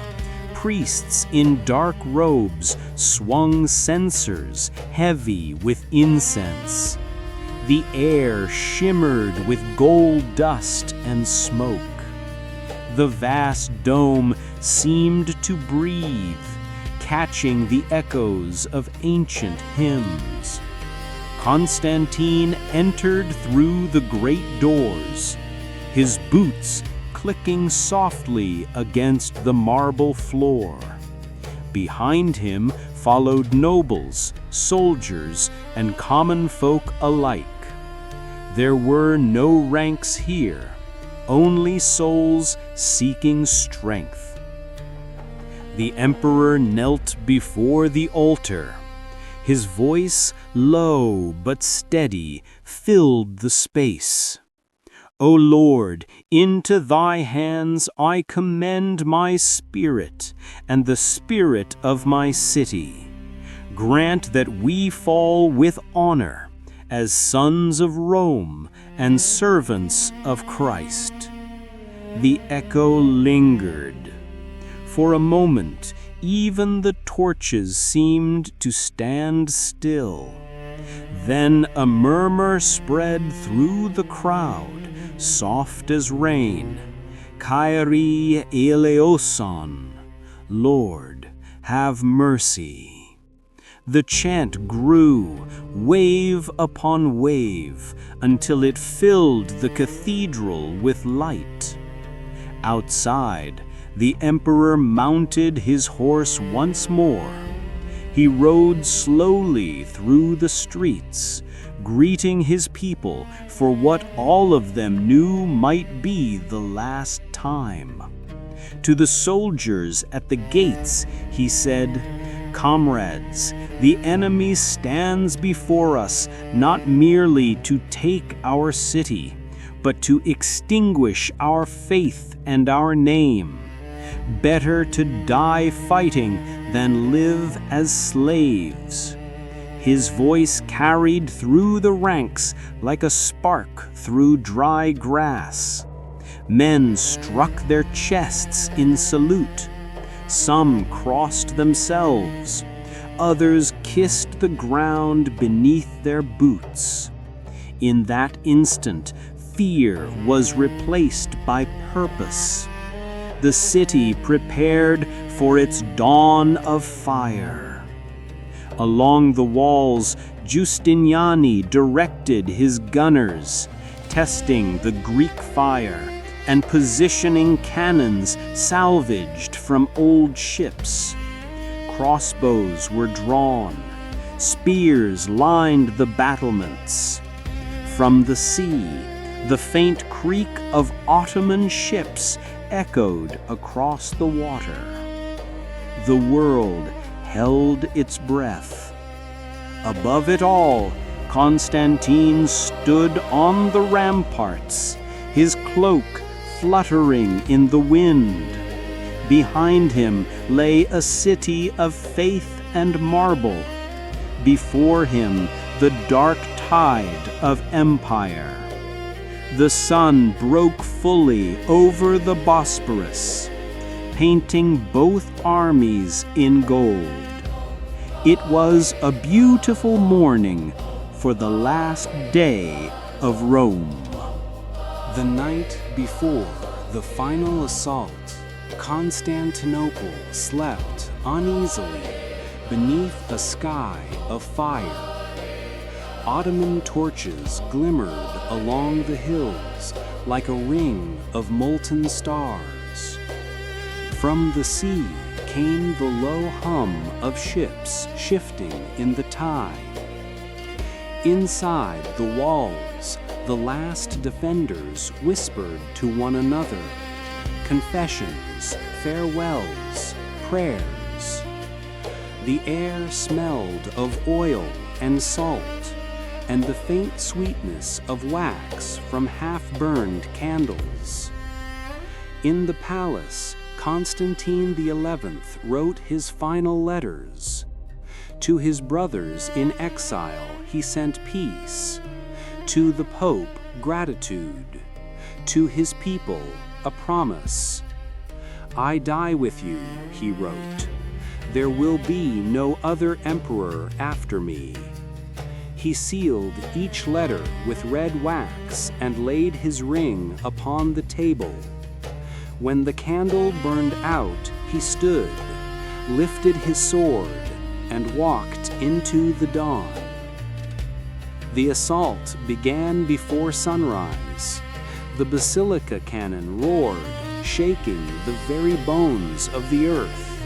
Speaker 1: priests in dark robes swung censers heavy with incense. The air shimmered with gold dust and smoke. The vast dome seemed to breathe, catching the echoes of ancient hymns. Constantine entered through the great doors, his boots clicking softly against the marble floor. Behind him followed nobles, soldiers, and common folk alike. There were no ranks here, only souls seeking strength. The emperor knelt before the altar. His voice, low but steady, filled the space. O Lord, into thy hands I commend my spirit and the spirit of my city. Grant that we fall with honor as sons of Rome and servants of Christ. The echo lingered. For a moment, even the torches seemed to stand still. Then a murmur spread through the crowd, soft as rain. Kyrie eleison, Lord, have mercy. The chant grew, wave upon wave, until it filled the cathedral with light. Outside, the emperor mounted his horse once more. He rode slowly through the streets, greeting his people for what all of them knew might be the last time. To the soldiers at the gates, he said, "Comrades, the enemy stands before us not merely to take our city, but to extinguish our faith and our name. Better to die fighting than live as slaves." His voice carried through the ranks like a spark through dry grass. Men struck their chests in salute. Some crossed themselves. Others kissed the ground beneath their boots. In that instant, fear was replaced by purpose. The city prepared for its dawn of fire. Along the walls, Giustiniani directed his gunners, testing the Greek fire and positioning cannons salvaged from old ships. Crossbows were drawn. Spears lined the battlements. From the sea, the faint creak of Ottoman ships echoed across the water. The world held its breath. Above it all, Constantine stood on the ramparts, his cloak fluttering in the wind. Behind him lay a city of faith and marble. Before him, the dark tide of empire. The sun broke fully over the Bosporus, painting both armies in gold. It was a beautiful morning for the last day of Rome.
Speaker 3: The night before the final assault, Constantinople slept uneasily beneath a sky of fire. Ottoman torches glimmered along the hills like a ring of molten stars. From the sea came the low hum of ships shifting in the tide. Inside the walls, the last defenders whispered to one another, confessions, farewells, prayers. The air smelled of oil and salt, and the faint sweetness of wax from half-burned candles. In the palace, Constantine XI wrote his final letters. To his brothers in exile, he sent peace. To the Pope, gratitude. To his people, a promise. I die with you, he wrote. There will be no other emperor after me. He sealed each letter with red wax and laid his ring upon the table. When the candle burned out, he stood, lifted his sword, and walked into the dawn. The assault began before sunrise. The basilica cannon roared, shaking the very bones of the earth.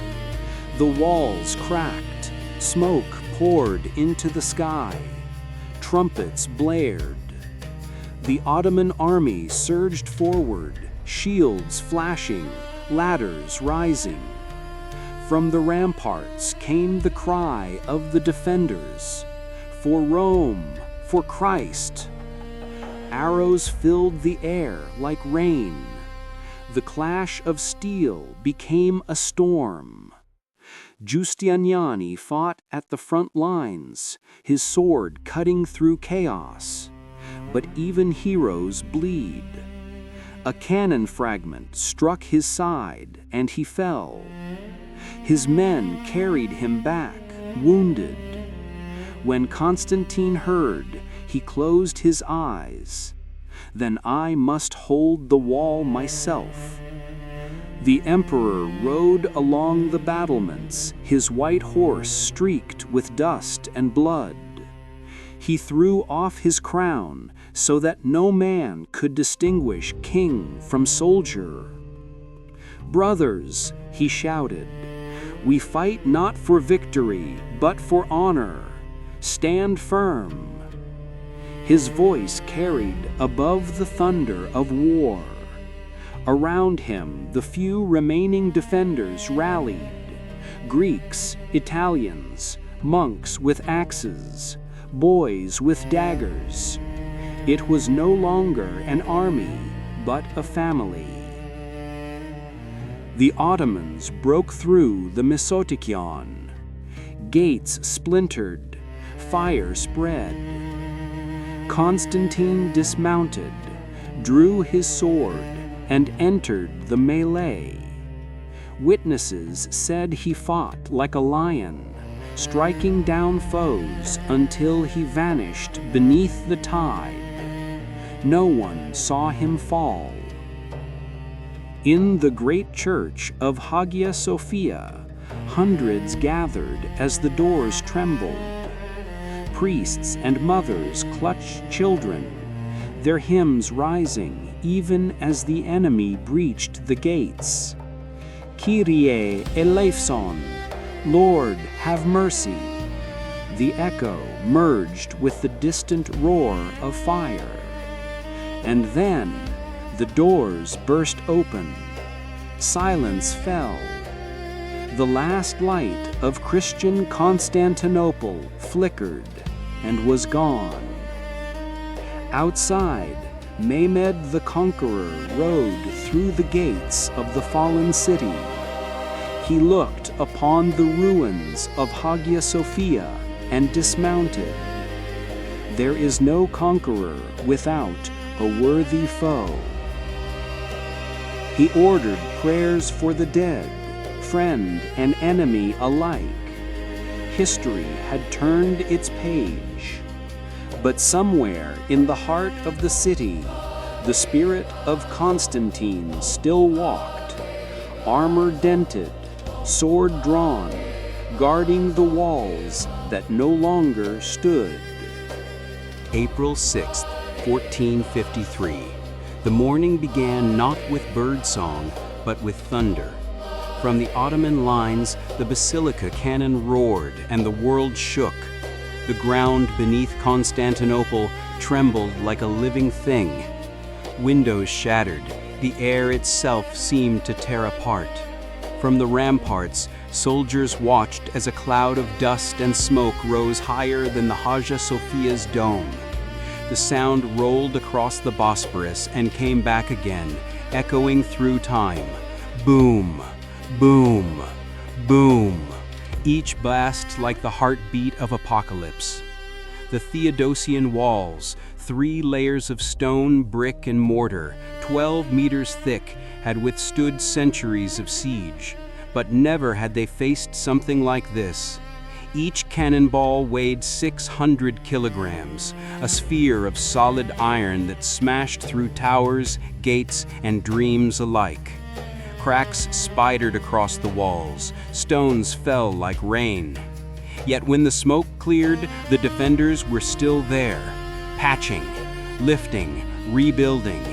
Speaker 3: The walls cracked, smoke poured into the sky. Trumpets blared. The Ottoman army surged forward, shields flashing, ladders rising. From the ramparts came the cry of the defenders, "For Rome, for Christ!" Arrows filled the air like rain. The clash of steel became a storm. Giustiniani fought at the front lines, his sword cutting through chaos. But even heroes bleed. A cannon fragment struck his side, and he fell. His men carried him back, wounded. When Constantine heard, he closed his eyes. Then I must hold the wall myself. The emperor rode along the battlements, his white horse streaked with dust and blood. He threw off his crown so that no man could distinguish king from soldier. "Brothers," he shouted, "we fight not for victory, but for honor. Stand firm." His voice carried above the thunder of war. Around him, the few remaining defenders rallied. Greeks, Italians, monks with axes, boys with daggers. It was no longer an army, but a family. The Ottomans broke through the Mesotikon. Gates splintered, fire spread. Constantine dismounted, drew his sword, and entered the melee. Witnesses said he fought like a lion, striking down foes until he vanished beneath the tide. No one saw him fall. In the great church of Hagia Sophia, hundreds gathered as the doors trembled. Priests and mothers clutched children, their hymns rising even as the enemy breached the gates. Kyrie eleison, Lord, have mercy. The echo merged with the distant roar of fire. And then the doors burst open. Silence fell. The last light of Christian Constantinople flickered and was gone. Outside, Mehmed the Conqueror rode through the gates of the fallen city. He looked upon the ruins of Hagia Sophia and dismounted. There is no conqueror without a worthy foe. He ordered prayers for the dead, friend and enemy alike. History had turned its page. But somewhere in the heart of the city, the spirit of Constantine still walked, armor dented, sword drawn, guarding the walls that no longer stood.
Speaker 1: April 6, 1453. The morning began not with birdsong, but with thunder. From the Ottoman lines, the basilica cannon roared and the world shook. The ground beneath Constantinople trembled like a living thing. Windows shattered, the air itself seemed to tear apart. From the ramparts, soldiers watched as a cloud of dust and smoke rose higher than the Hagia Sophia's dome. The sound rolled across the Bosporus and came back again, echoing through time. Boom, boom, boom. Each blast like the heartbeat of apocalypse. The Theodosian walls, 3 layers of stone, brick, and mortar, 12 meters thick, had withstood centuries of siege. But never had they faced something like this. Each cannonball weighed 600 kilograms, a sphere of solid iron that smashed through towers, gates, and dreams alike. Cracks spidered across the walls, stones fell like rain. Yet when the smoke cleared, the defenders were still there, patching, lifting, rebuilding.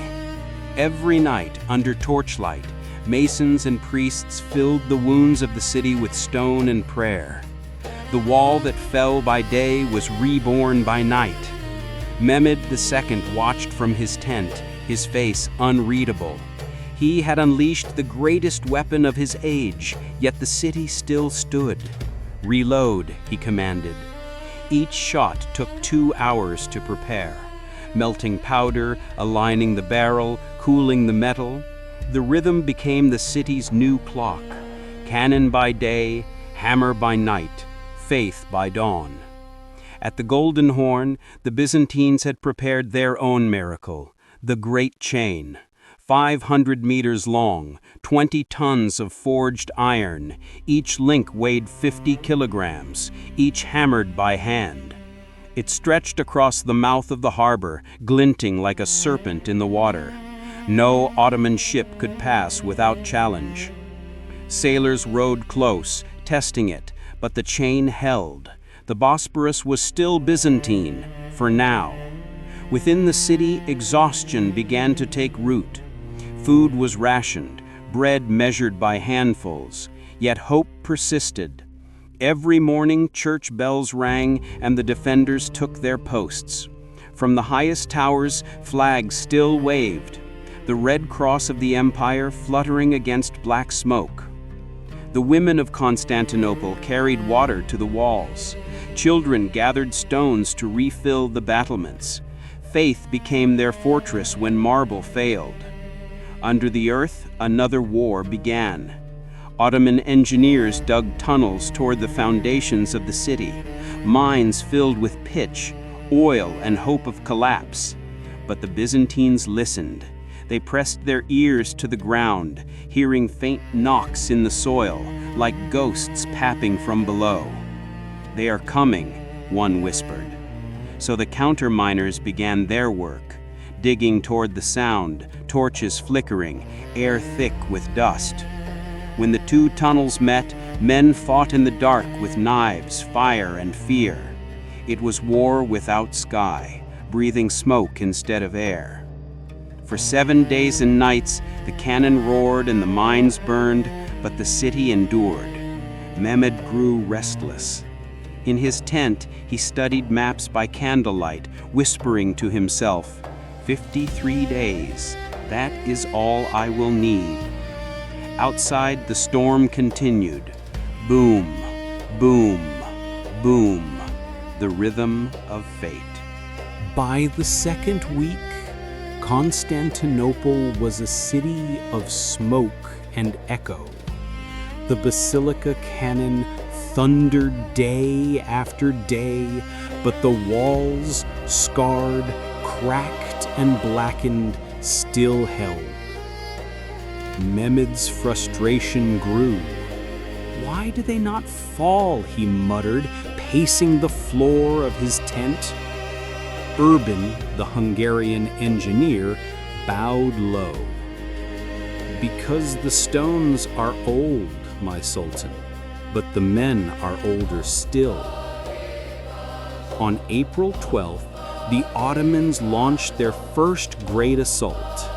Speaker 1: Every night, under torchlight, masons and priests filled the wounds of the city with stone and prayer. The wall that fell by day was reborn by night. Mehmed II watched from his tent, his face unreadable. He had unleashed the greatest weapon of his age, yet the city still stood. "Reload," he commanded. Each shot took 2 hours to prepare. Melting powder, aligning the barrel, cooling the metal. The rhythm became the city's new clock. Cannon by day, hammer by night, faith by dawn. At the Golden Horn, the Byzantines had prepared their own miracle, the Great Chain. 500 meters long, 20 tons of forged iron. Each link weighed 50 kilograms, each hammered by hand. It stretched across the mouth of the harbor, glinting like a serpent in the water. No Ottoman ship could pass without challenge. Sailors rowed close, testing it, but the chain held. The Bosporus was still Byzantine, for now. Within the city, exhaustion began to take root. Food was rationed, bread measured by handfuls, yet hope persisted. Every morning, church bells rang and the defenders took their posts. From the highest towers, flags still waved, the red cross of the empire fluttering against black smoke. The women of Constantinople carried water to the walls. Children gathered stones to refill the battlements. Faith became their fortress when marble failed. Under the earth, another war began. Ottoman engineers dug tunnels toward the foundations of the city, mines filled with pitch, oil, and hope of collapse. But the Byzantines listened. They pressed their ears to the ground, hearing faint knocks in the soil, like ghosts papping from below. "They are coming," one whispered. So the counterminers began their work, digging toward the sound, torches flickering, air thick with dust. When the 2 tunnels met, men fought in the dark with knives, fire, and fear. It was war without sky, breathing smoke instead of air. For 7 days and nights, the cannon roared and the mines burned, but the city endured. Mehmed grew restless. In his tent, he studied maps by candlelight, whispering to himself, 53 days, that is all I will need. Outside, the storm continued. Boom, boom, boom, the rhythm of fate.
Speaker 3: By the second week, Constantinople was a city of smoke and echo. The basilica cannon thundered day after day, but the walls, scarred, cracked, and blackened, still held. Mehmed's frustration grew. "Why do they not fall?" he muttered, pacing the floor of his tent. Urban, the Hungarian engineer, bowed low. "Because the stones are old, my Sultan, but the men are older still." On April 12th, the Ottomans launched their first great assault.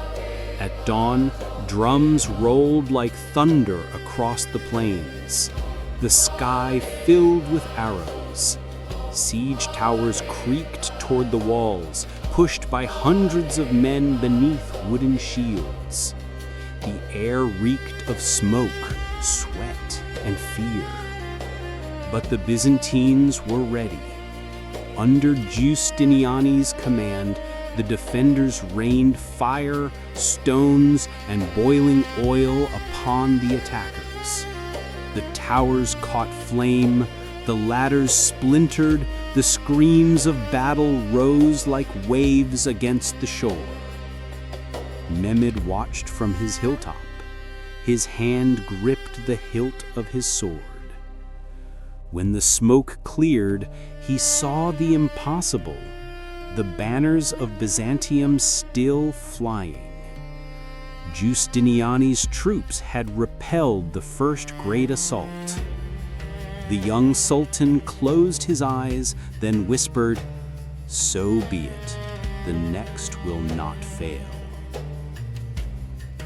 Speaker 3: At dawn, drums rolled like thunder across the plains. The sky filled with arrows. Siege towers creaked toward the walls, pushed by hundreds of men beneath wooden shields. The air reeked of smoke, sweat, and fear. But the Byzantines were ready. Under Giustiniani's command,
Speaker 1: The defenders rained fire, stones, and boiling oil upon the attackers. The towers caught flame, the ladders splintered, the screams of battle rose like waves against the shore. Mehmed watched from his hilltop. His hand gripped the hilt of his sword. When the smoke cleared, he saw the impossible, the banners of Byzantium still flying. Justiniani's troops had repelled the first great assault. The young sultan closed his eyes, then whispered, "So be it, the next will not fail."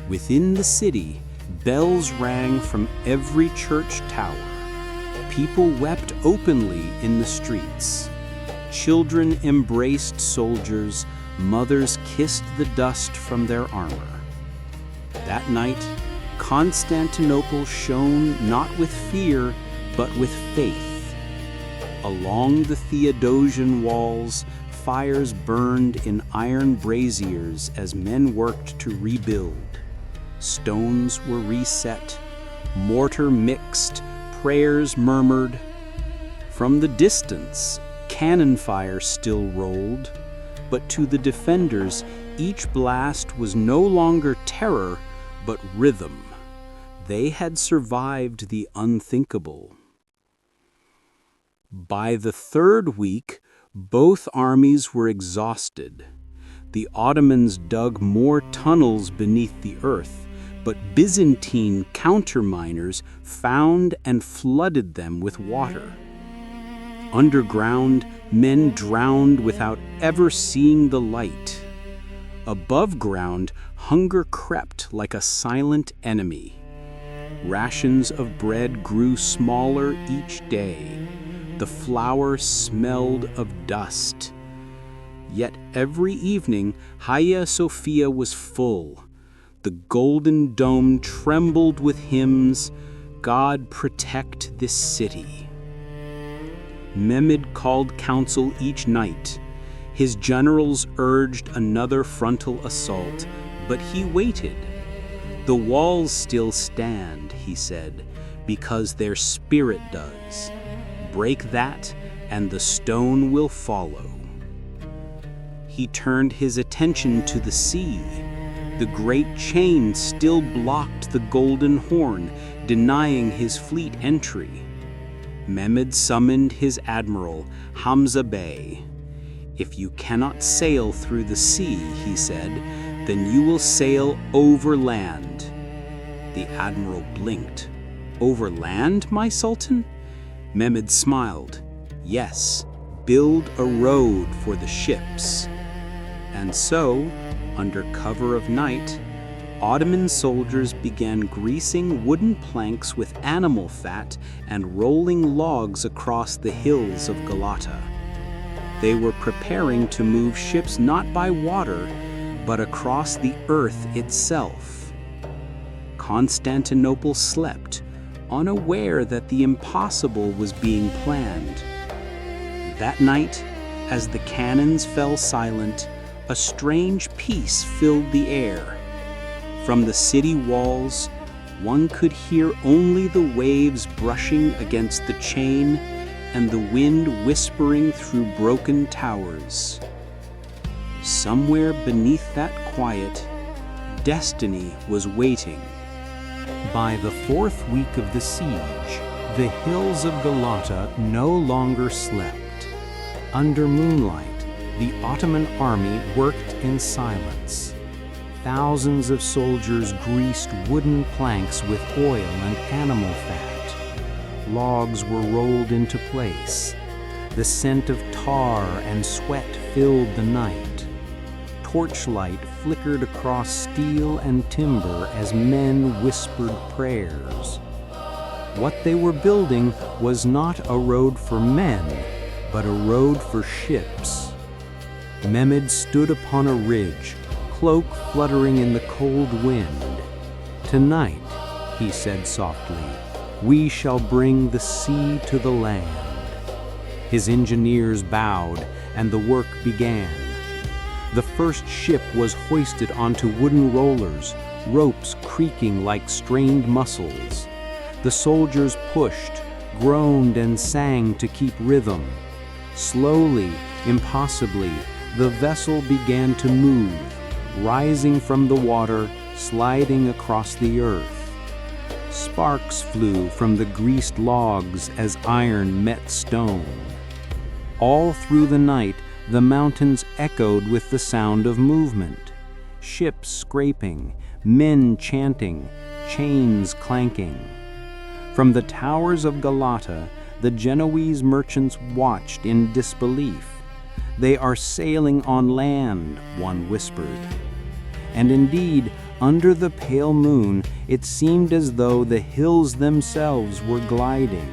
Speaker 1: Within the city, bells rang from every church tower. People wept openly in the streets. Children embraced soldiers, mothers kissed the dust from their armor. That night, Constantinople shone not with fear, but with faith. Along the Theodosian walls, fires burned in iron braziers as men worked to rebuild. Stones were reset, mortar mixed, prayers murmured. From the distance, cannon fire still rolled, but to the defenders, each blast was no longer terror, but rhythm. They had survived the unthinkable. By the third week, both armies were exhausted. The Ottomans dug more tunnels beneath the earth, but Byzantine counterminers found and flooded them with water. Underground, men drowned without ever seeing the light. Above ground, hunger crept like a silent enemy. Rations of bread grew smaller each day. The flour smelled of dust. Yet every evening, Hagia Sophia was full. The golden dome trembled with hymns, "God protect this city." Mehmed called council each night. His generals urged another frontal assault, but he waited. "The walls still stand," he said, "because their spirit does. Break that, and the stone will follow." He turned his attention to the sea. The great chain still blocked the Golden Horn, denying his fleet entry. Mehmed summoned his admiral, Hamza Bey. "If you cannot sail through the sea," he said, "then you will sail over land." The admiral blinked. "Over land, my sultan?" Mehmed smiled. "Yes, build a road for the ships." And so, under cover of night, Ottoman soldiers began greasing wooden planks with animal fat and rolling logs across the hills of Galata. They were preparing to move ships not by water, but across the earth itself. Constantinople slept, unaware that the impossible was being planned. That night, as the cannons fell silent, a strange peace filled the air. From the city walls, one could hear only the waves brushing against the chain and the wind whispering through broken towers. Somewhere beneath that quiet, destiny was waiting. By the fourth week of the siege, the hills of Galata no longer slept. Under moonlight, the Ottoman army worked in silence. Thousands of soldiers greased wooden planks with oil and animal fat. Logs were rolled into place. The scent of tar and sweat filled the night. Torchlight flickered across steel and timber as men whispered prayers. What they were building was not a road for men, but a road for ships. Mehmed stood upon a ridge, cloak fluttering in the cold wind. "Tonight," he said softly, "we shall bring the sea to the land." His engineers bowed, and the work began. The first ship was hoisted onto wooden rollers, ropes creaking like strained muscles. The soldiers pushed, groaned, and sang to keep rhythm. Slowly, impossibly, the vessel began to move, rising from the water, sliding across the earth. Sparks flew from the greased logs as iron met stone. All through the night, the mountains echoed with the sound of movement. Ships scraping, men chanting, chains clanking. From the towers of Galata, the Genoese merchants watched in disbelief. "They are sailing on land," one whispered. And indeed, under the pale moon, it seemed as though the hills themselves were gliding.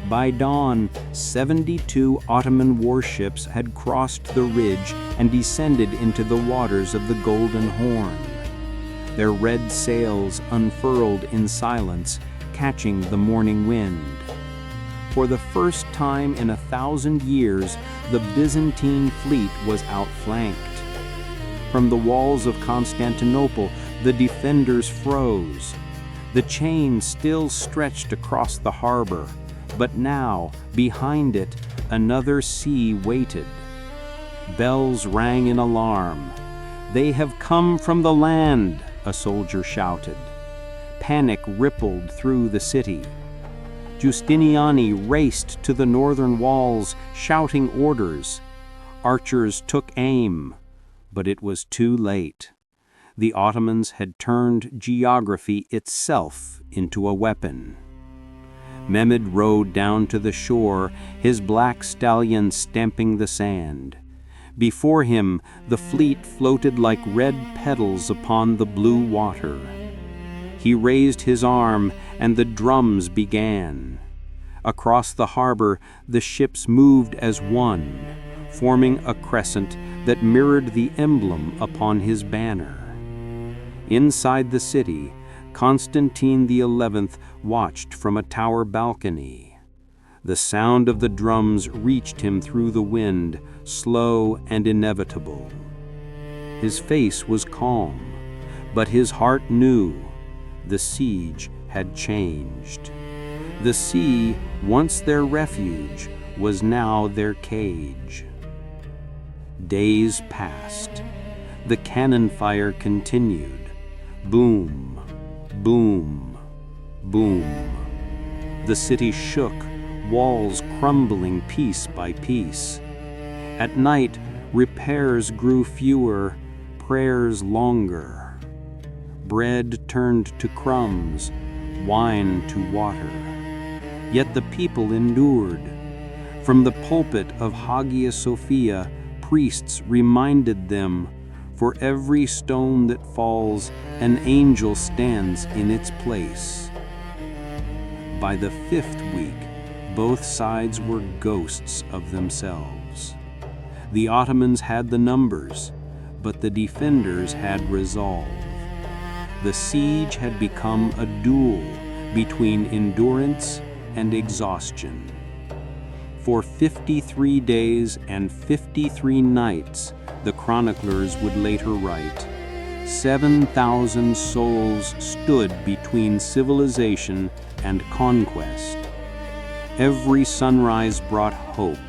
Speaker 1: By dawn, 72 Ottoman warships had crossed the ridge and descended into the waters of the Golden Horn. Their red sails unfurled in silence, catching the morning wind. For the first time in 1,000 years, the Byzantine fleet was outflanked. From the walls of Constantinople, the defenders froze. The chain still stretched across the harbor, but now, behind it, another sea waited. Bells rang in alarm. "They have come from the land," a soldier shouted. Panic rippled through the city. Giustiniani raced to the northern walls, shouting orders. Archers took aim, but it was too late. The Ottomans had turned geography itself into a weapon. Mehmed rode down to the shore, his black stallion stamping the sand. Before him, the fleet floated like red petals upon the blue water. He raised his arm, and the drums began. Across the harbor, the ships moved as one, forming a crescent that mirrored the emblem upon his banner. Inside the city, Constantine XI watched from a tower balcony. The sound of the drums reached him through the wind, slow and inevitable. His face was calm, but his heart knew the siege had changed. The sea, once their refuge, was now their cage. Days passed. The cannon fire continued. Boom, boom, boom. The city shook, walls crumbling piece by piece. At night, repairs grew fewer, prayers longer. Bread turned to crumbs, wine to water. Yet the people endured. From the pulpit of Hagia Sophia, priests reminded them, "For every stone that falls, an angel stands in its place." By the 5th week, both sides were ghosts of themselves. The Ottomans had the numbers, but the defenders had resolve. The siege had become a duel between endurance and exhaustion. For 53 days and 53 nights, the chroniclers would later write, 7,000 souls stood between civilization and conquest. Every sunrise brought hope,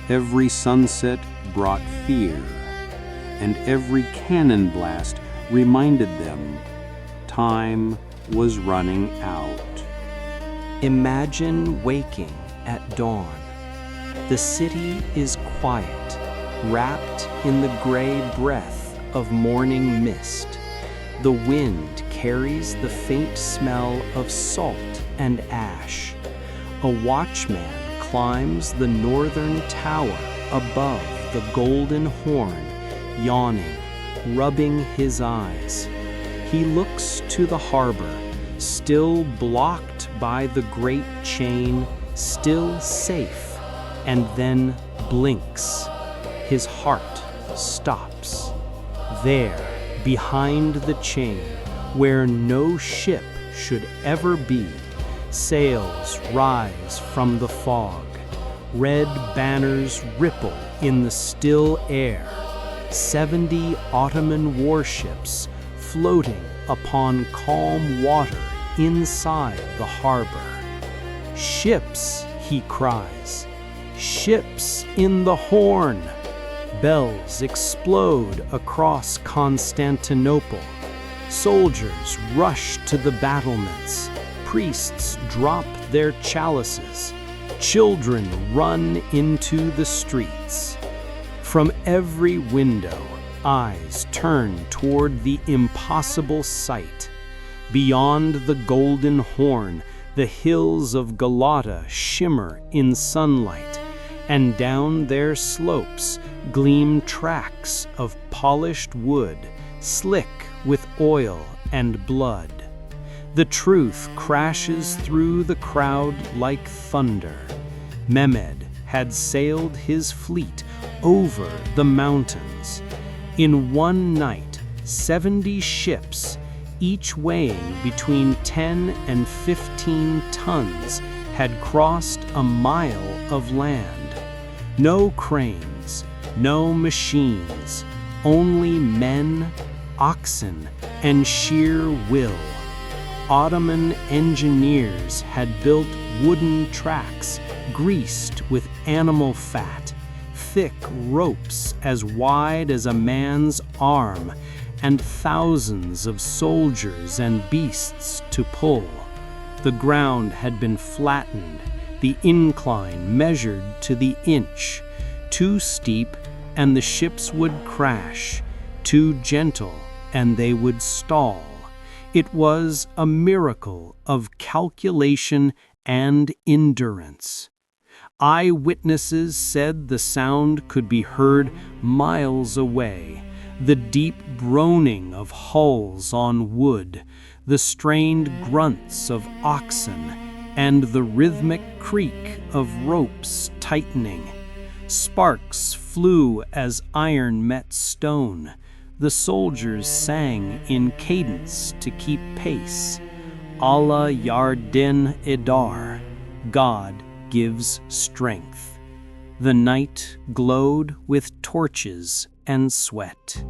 Speaker 1: every sunset brought fear, and every cannon blast reminded them time was running out.
Speaker 3: Imagine waking at dawn. The city is quiet, wrapped in the gray breath of morning mist. The wind carries the faint smell of salt and ash. A watchman climbs the northern tower above the Golden Horn, yawning, rubbing his eyes. He looks to the harbor, still blocked by the great chain, still safe, and then blinks. His heart stops. There, behind the chain, where no ship should ever be, sails rise from the fog. Red banners ripple in the still air.
Speaker 1: 70 Ottoman warships floating upon calm water inside the harbor. "Ships," he cries, "ships in the Horn!" Bells explode across Constantinople. Soldiers rush to the battlements. Priests drop their chalices. Children run into the streets. From every window, eyes turn toward the impossible sight. Beyond the Golden Horn, the hills of Galata shimmer in sunlight, and down their slopes gleam tracks of polished wood, slick with oil and blood. The truth crashes through the crowd like thunder. Mehmed had sailed his fleet over the mountains. In one night, 70 ships, each weighing between 10 and 15 tons, had crossed a mile of land. No cranes, no machines, only men, oxen, and sheer will. Ottoman engineers had built wooden tracks greased with animal fat, thick ropes as wide as a man's arm, and thousands of soldiers and beasts to pull. The ground had been flattened, the incline measured to the inch. Too steep, and the ships would crash. Too gentle, and they would stall. It was a miracle of calculation and endurance. Eyewitnesses said the sound could be heard miles away, the deep groaning of hulls on wood, the strained grunts of oxen, and the rhythmic creak of ropes tightening. Sparks flew as iron met stone. The soldiers sang in cadence to keep pace. Allah Yardin Idar, God gives strength. The night glowed with torches and sweat.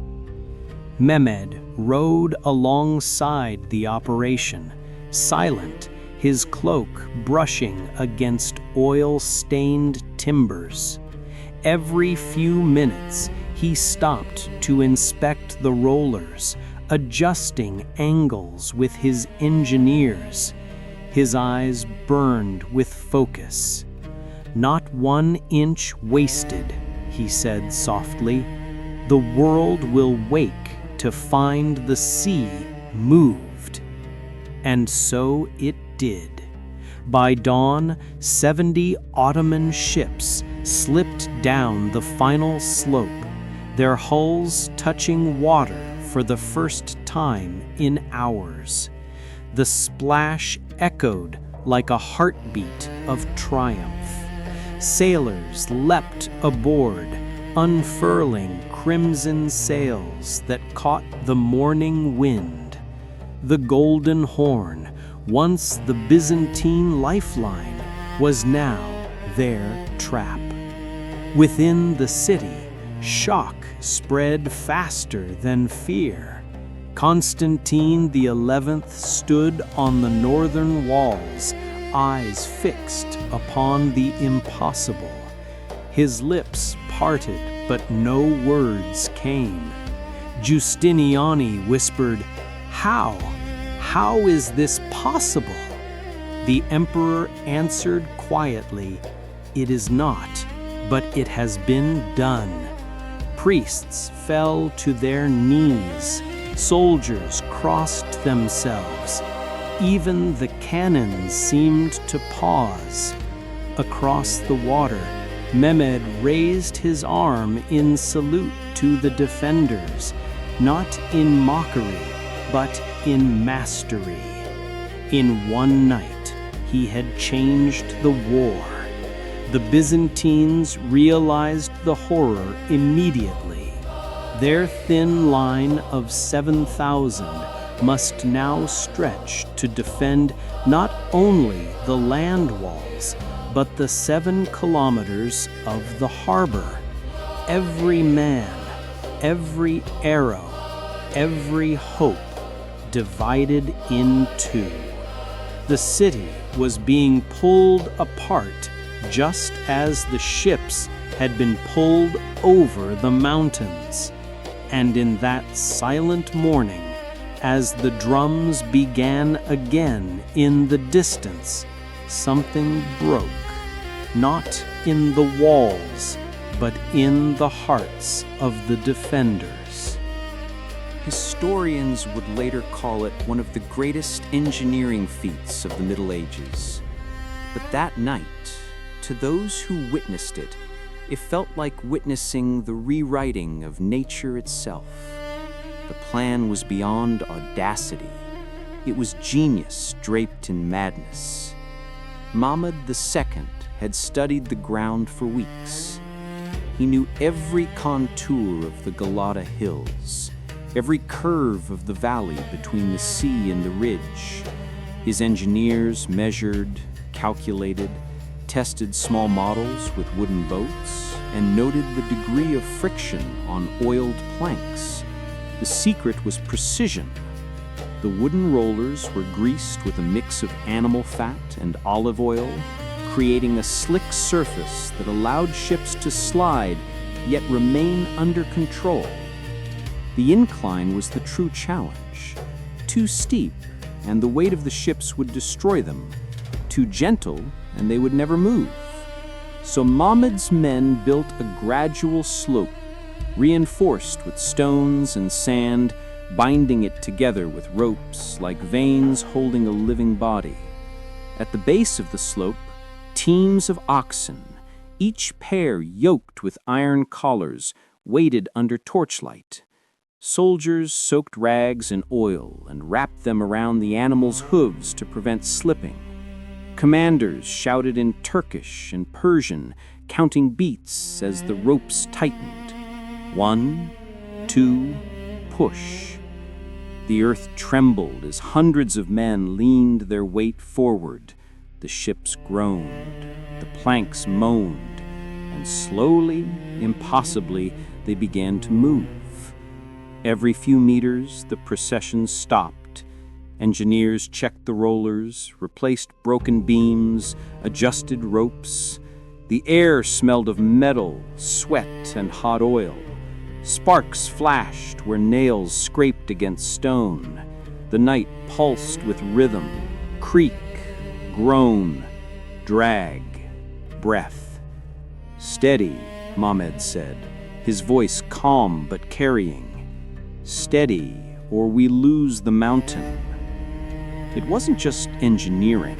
Speaker 1: Mehmed rode alongside the operation, silent, his cloak brushing against oil-stained timbers. Every few minutes, he stopped to inspect the rollers, adjusting angles with his engineers. His eyes burned with focus. "Not 1 inch wasted," he said softly. "The world will wake to find the sea moved." And so it did. By dawn, 70 Ottoman ships slipped down the final slope, their hulls touching water for the first time in hours. The splash echoed like a heartbeat of triumph. Sailors leapt aboard, unfurling crimson sails that caught the morning wind. The Golden Horn, once the Byzantine lifeline, was now their trap. Within the city, shock spread faster than fear. Constantine XI stood on the northern walls, eyes fixed upon the impossible. His lips parted, but no words came. Giustiniani whispered, "How? How is this possible?" The emperor answered quietly, "It is not, but it has been done." Priests fell to their knees. Soldiers crossed themselves. Even the cannons seemed to pause. Across the water, Mehmed raised his arm in salute to the defenders, not in mockery, but in mastery. In one night, he had changed the war. The Byzantines realized the horror immediately. Their thin line of 7,000 must now stretch to defend not only the land walls, but the 7 kilometers of the harbor. Every man,
Speaker 2: every arrow, every hope divided in two. The city was being pulled apart just as the ships had been pulled over the mountains. And in that silent morning, as the drums began again in the distance, something broke, not in the walls, but in the hearts of the defenders.
Speaker 3: Historians would later call it one of the greatest engineering feats of the Middle Ages. But that night, to those who witnessed it, it felt like witnessing the rewriting of nature itself. The plan was beyond audacity. It was genius draped in madness. Mehmed II had studied the ground for weeks. He knew every contour of the Galata hills, every curve of the valley between the sea and the ridge. His engineers measured, calculated, tested small models with wooden boats, and noted the degree of friction on oiled planks. The secret was precision. The wooden rollers were greased with a mix of animal fat and olive oil, creating a slick surface that allowed ships to slide yet remain under control. The incline was the true challenge. Too steep, and the weight of the ships would destroy them. Too gentle, and they would never move. So Mehmed's men built a gradual slope, reinforced with stones and sand, binding it together with ropes like veins holding a living body. At the base of the slope, teams of oxen, each pair yoked with iron collars, waited under torchlight. Soldiers soaked rags in oil and wrapped them around the animals' hooves to prevent slipping. Commanders shouted in Turkish and Persian, counting beats as the ropes tightened. 1, 2, push. The earth trembled as hundreds of men leaned their weight forward. The ships groaned, the planks moaned, and slowly, impossibly, they began to move. Every few meters, the procession stopped. Engineers checked the rollers, replaced broken beams, adjusted ropes. The air smelled of metal, sweat, and hot oil. Sparks flashed where nails scraped against stone. The night pulsed with rhythm, creak, groan, drag, breath. "Steady," Mehmed said, his voice calm but carrying. "Steady, or we lose the mountain." It wasn't just engineering,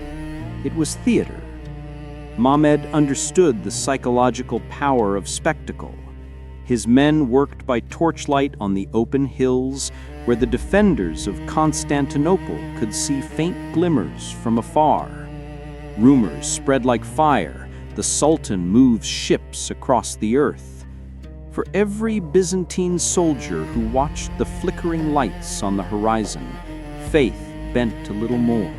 Speaker 3: it was theater. Mehmed understood the psychological power of spectacle. His men worked by torchlight on the open hills where the defenders of Constantinople could see faint glimmers from afar. Rumors spread like fire. The Sultan moves ships across the earth. For every Byzantine soldier who watched the flickering lights on the horizon, faith bent a little more.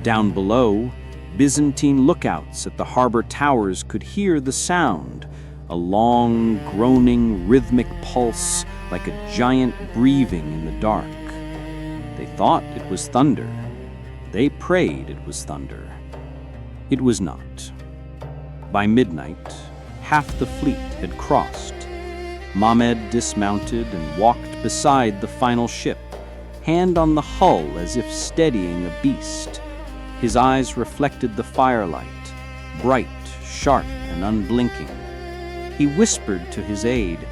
Speaker 3: Down below, Byzantine lookouts at the harbor towers could hear the sound, a long, groaning, rhythmic pulse like a giant breathing in the dark. They thought it was thunder. They prayed it was thunder. It was not. By midnight, half the fleet had crossed. Mehmed dismounted and walked beside the final ship, hand on the hull as if steadying a beast. His eyes reflected the firelight, bright, sharp, and unblinking. He whispered to his aide,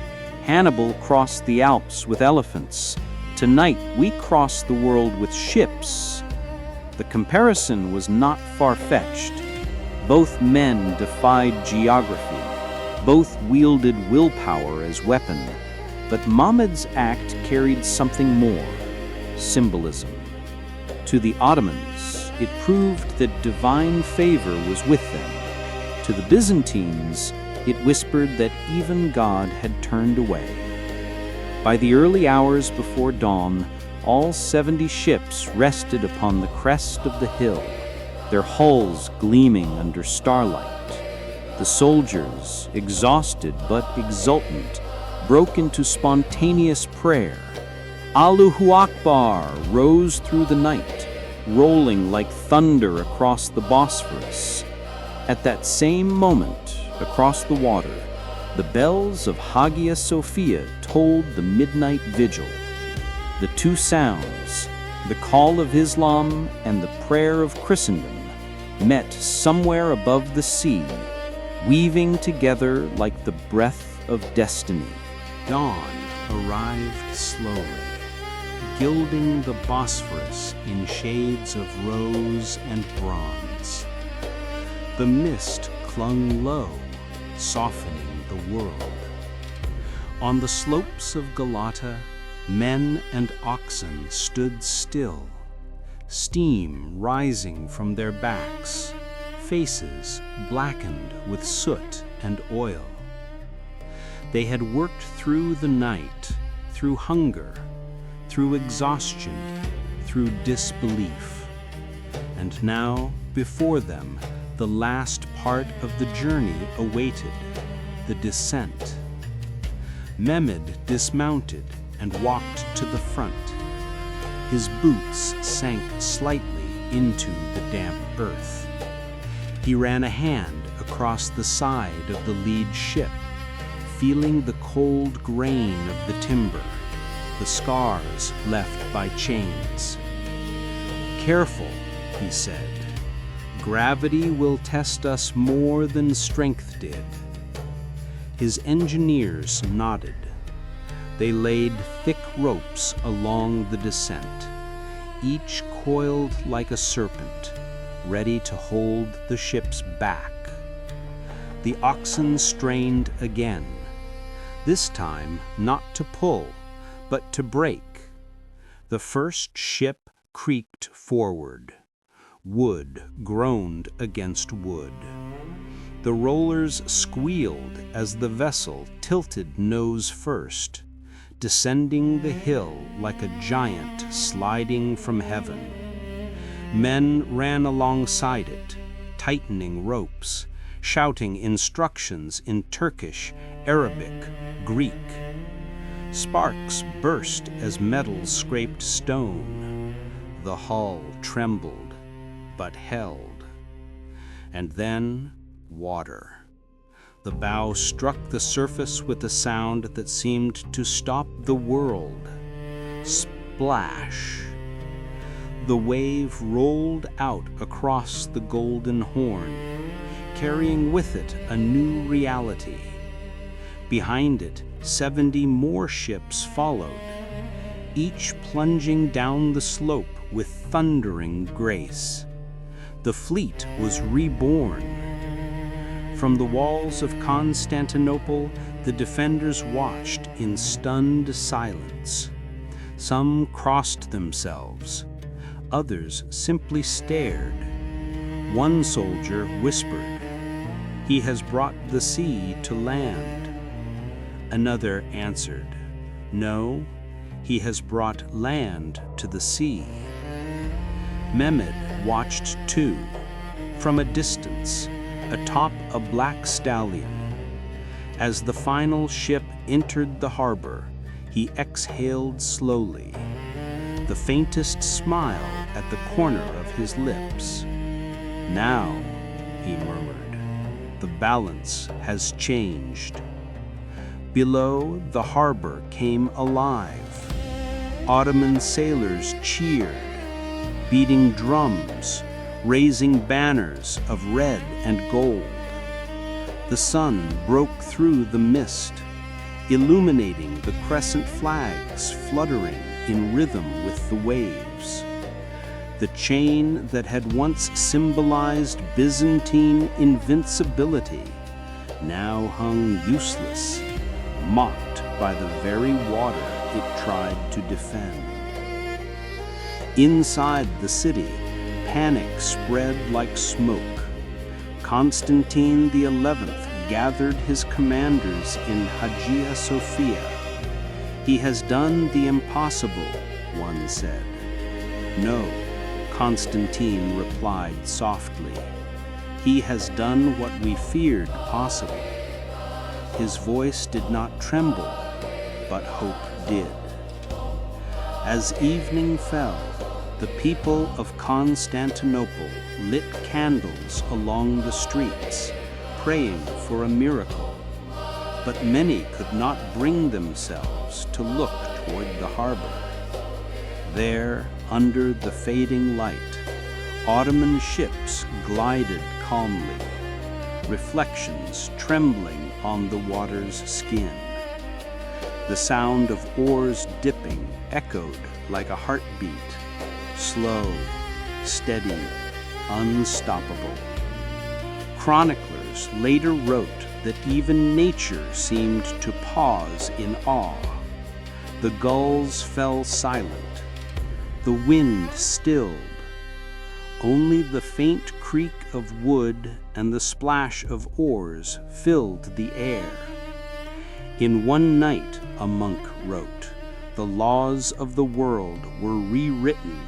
Speaker 3: "Hannibal crossed the Alps with elephants. Tonight we cross the world with ships." The comparison was not far-fetched. Both men defied geography. Both wielded willpower as weapon. But Mehmed's act carried something more: symbolism. To the Ottomans, it proved that divine favor was with them. To the Byzantines, it whispered that even God had turned away. By the early hours before dawn, all 70 ships rested upon the crest of the hill, their hulls gleaming under starlight. The soldiers, exhausted but exultant,
Speaker 2: broke into spontaneous prayer. Allahu Akbar rose through the night, rolling like thunder across the Bosphorus. At that same moment, across the water, the bells of Hagia Sophia tolled the midnight vigil. The two sounds, the call of Islam and the prayer of Christendom, met somewhere above the sea, weaving together like the breath of destiny.
Speaker 3: Dawn arrived slowly, gilding the Bosphorus in shades of rose and bronze. The mist clung low, softening the world. On the slopes of Galata, men and oxen stood still, steam rising from their backs, faces blackened with soot and oil. They had worked through the night, through hunger, through exhaustion, through disbelief. And now, before them, the last part of the journey awaited, the descent. Mehmed dismounted and walked to the front. His boots sank slightly into the damp earth. He ran a hand across the side of the lead ship, feeling the cold grain of the timber, the scars left by chains. "Careful," he said. "Gravity will test us more than strength did." His engineers nodded. They laid thick ropes along the descent, each coiled like a serpent, ready to hold the ship's back. The oxen strained again, this time not to pull, but to brake. The first ship creaked forward. Wood groaned against wood. The rollers squealed as the vessel tilted nose first, descending the hill like a giant sliding from heaven. Men ran alongside it, tightening ropes, shouting instructions in Turkish, Arabic, Greek. Sparks burst as metal scraped stone. The hull trembled, but held. And then, water. The bow struck the surface with a sound that seemed to stop the world. Splash! The wave rolled out across the Golden Horn, carrying with it a new reality. Behind it, 70 more ships followed, each plunging down the slope with thundering grace. The fleet was reborn. From the walls of Constantinople, the defenders watched in stunned silence. Some crossed themselves. Others simply stared. One soldier whispered, "He has brought the sea to land." Another answered, "No, he has brought land to the sea." Mehmed watched too, from a distance, atop a black stallion. As the final ship entered the harbor, he exhaled slowly, the faintest smile at the corner of his lips. "Now," he murmured, "the balance has changed." Below, the harbor came alive. Ottoman sailors cheered, beating drums, raising banners of red and gold. The sun broke through the mist, illuminating the crescent flags fluttering in rhythm with the waves. The chain that had once symbolized Byzantine invincibility now hung useless, mocked by the very water it tried to defend. Inside the city, panic spread like smoke. Constantine XI gathered his commanders in Hagia Sophia. "He has done the impossible," one said. "No," Constantine replied softly. "He has done what we feared possible." His voice did not tremble,
Speaker 2: but hope did. As evening fell, the people of Constantinople lit candles along the streets, praying for a miracle. But many could not bring themselves to look toward the harbor. There, under the fading light, Ottoman ships glided calmly, reflections trembling on the water's skin. The sound of oars dipping echoed like a heartbeat, slow, steady, unstoppable. Chroniclers later wrote that even nature seemed to pause in awe. The gulls fell silent, the wind stilled. Only the faint creak of wood and the splash of oars filled the air. In one night, a monk wrote, the laws of the world were rewritten,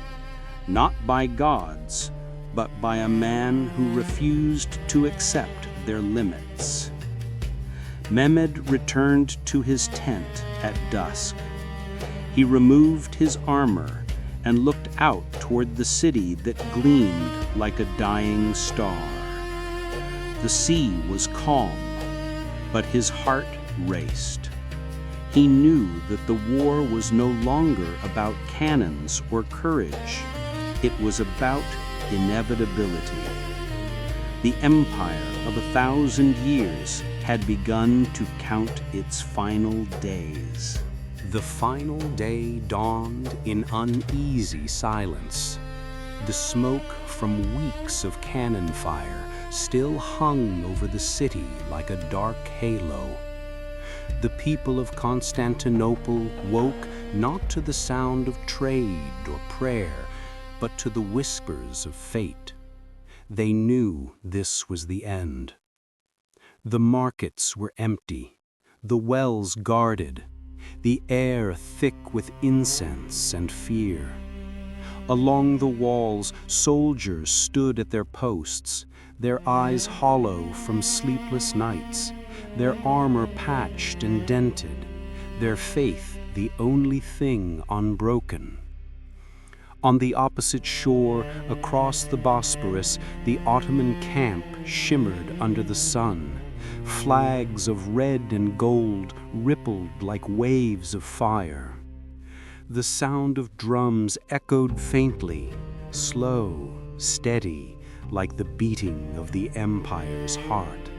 Speaker 2: not by gods, but by a man who refused to accept their limits. Mehmed returned to his tent at dusk. He removed his armor and looked out toward the city that gleamed like a dying star. The sea was calm, but his heart raced. He knew that the war was no longer about cannons or courage. It was about inevitability. The empire of 1,000 years had begun to count its final days.
Speaker 1: The final day dawned in uneasy silence. The smoke from weeks of cannon fire still hung over the city like a dark halo. The people of Constantinople woke not to the sound of trade or prayer, but to the whispers of fate. They knew this was the end. The markets were empty, the wells guarded, the air thick with incense and fear. Along the walls, soldiers stood at their posts, their eyes hollow from sleepless nights, their armor patched and dented, their faith the only thing unbroken. On the opposite shore, across the Bosporus, the Ottoman camp shimmered under the sun. Flags of red and gold rippled like waves of fire. The sound of drums echoed faintly, slow, steady, like the beating of the empire's heart.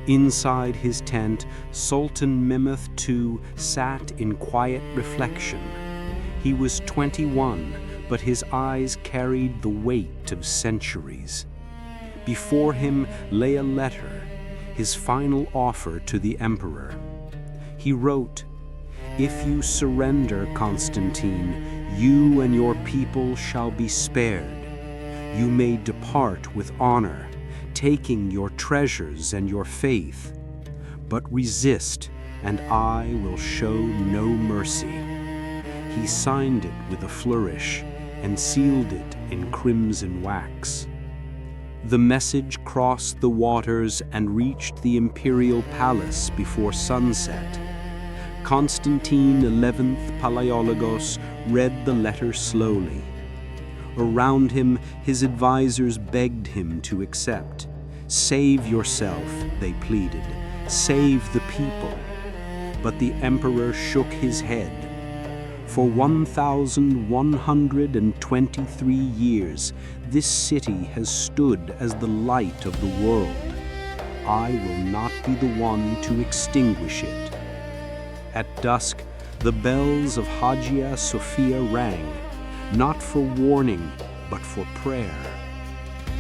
Speaker 1: Inside his tent, Sultan Mehmed II sat in quiet reflection. He was 21, but his eyes carried the weight of centuries. Before him lay a letter, his final offer to the emperor. He wrote, "If you surrender, Constantine, you and your people shall be spared. You may depart with honor, taking your treasures and your faith. But resist, and I will show no mercy." He signed it with a flourish and sealed it in crimson wax. The message crossed the waters and reached the imperial palace before sunset. Constantine XI Palaiologos read the letter slowly. Around him, his advisors begged him to accept. "Save yourself," they pleaded. "Save the people." But the emperor shook his head. For 1,123 years, this city has stood as the light of the world. I will not be the one to extinguish it. At dusk, the bells of Hagia Sophia rang, not for warning, but for prayer.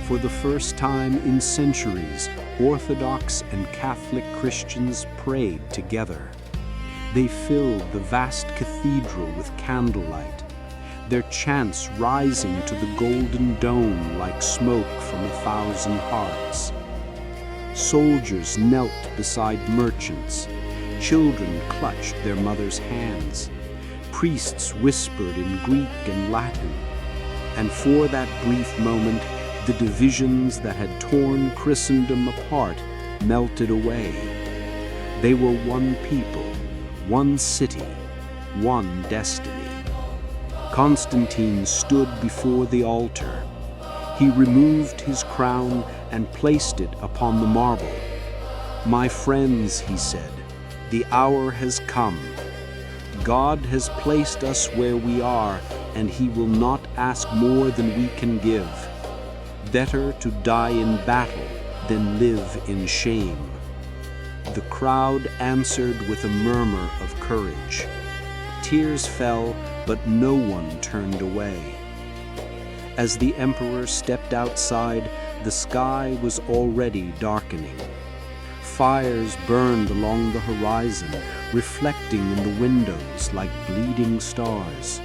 Speaker 1: For the first time in centuries, Orthodox and Catholic Christians prayed together. They filled the vast cathedral with candlelight, their chants rising to the golden dome like smoke from 1,000 hearts. Soldiers knelt beside merchants. Children clutched their mothers' hands. Priests whispered in Greek and Latin. And for that brief moment, the divisions that had torn Christendom apart melted away. They were one people, one city, one destiny. Constantine stood before the altar. He removed his crown and placed it upon the marble. "My friends," he said, "the hour has come. God has placed us where we are, and he will not ask more than we can give. Better to die in battle than live in shame." The crowd answered with a murmur of courage. Tears fell, but no one turned away. As the emperor stepped outside, the sky was already darkening. Fires burned along the horizon, reflecting in the windows like bleeding stars.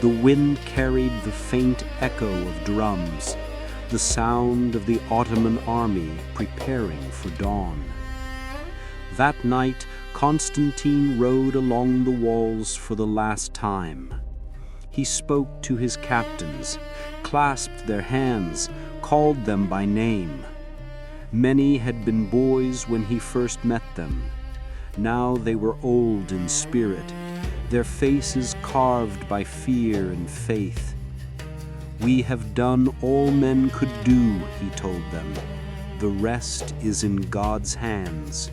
Speaker 1: The wind carried the faint echo of drums, the sound of the Ottoman army preparing for dawn. That night, Constantine rode along the walls for the last time. He spoke to his captains, clasped their hands, called them by name. Many had been boys when he first met them. Now they were old in spirit, their faces carved by fear and faith. "We have done all men could do," he told them. "The rest is in God's hands."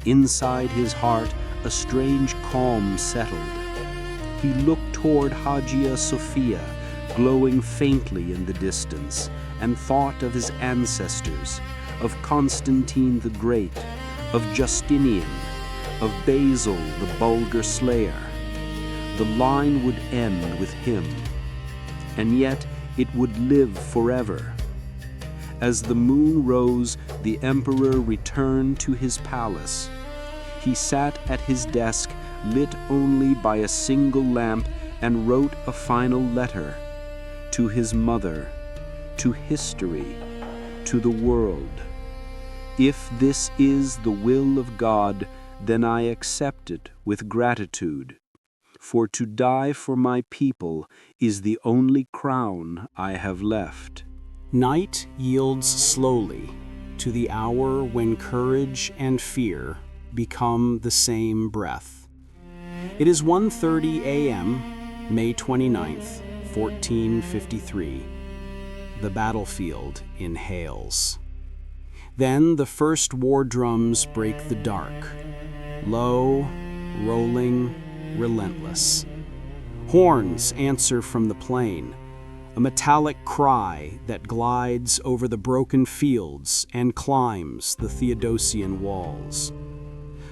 Speaker 1: Inside his heart, a strange calm settled. He looked toward Hagia Sophia, glowing faintly in the distance, and thought of his ancestors, of Constantine the Great, of Justinian, of Basil the Bulgar slayer. The line would end with him, and yet it would live forever. As the moon rose, the emperor returned to his palace. He sat at his desk, lit only by a single lamp, and wrote a final letter to his mother, to history, to the world. "If this is the will of God, then I accept it with gratitude. For to die for my people is the only crown I have left."
Speaker 3: Night yields slowly to the hour when courage and fear become the same breath. It is 1:30 a.m., May 29th, 1453. The battlefield inhales. Then the first war drums break the dark. Low, rolling, relentless. Horns answer from the plain, a metallic cry that glides over the broken fields and climbs the Theodosian walls.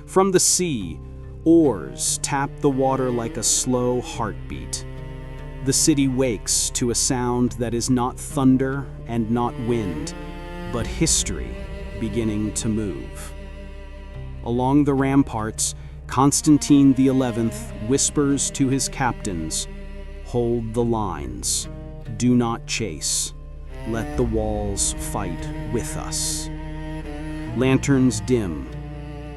Speaker 3: From the sea, oars tap the water like a slow heartbeat. The city wakes to a sound that is not thunder and not wind, but history beginning to move. Along the ramparts, Constantine XI whispers to his captains, "Hold the lines. Do not chase. Let the walls fight with us." Lanterns dim.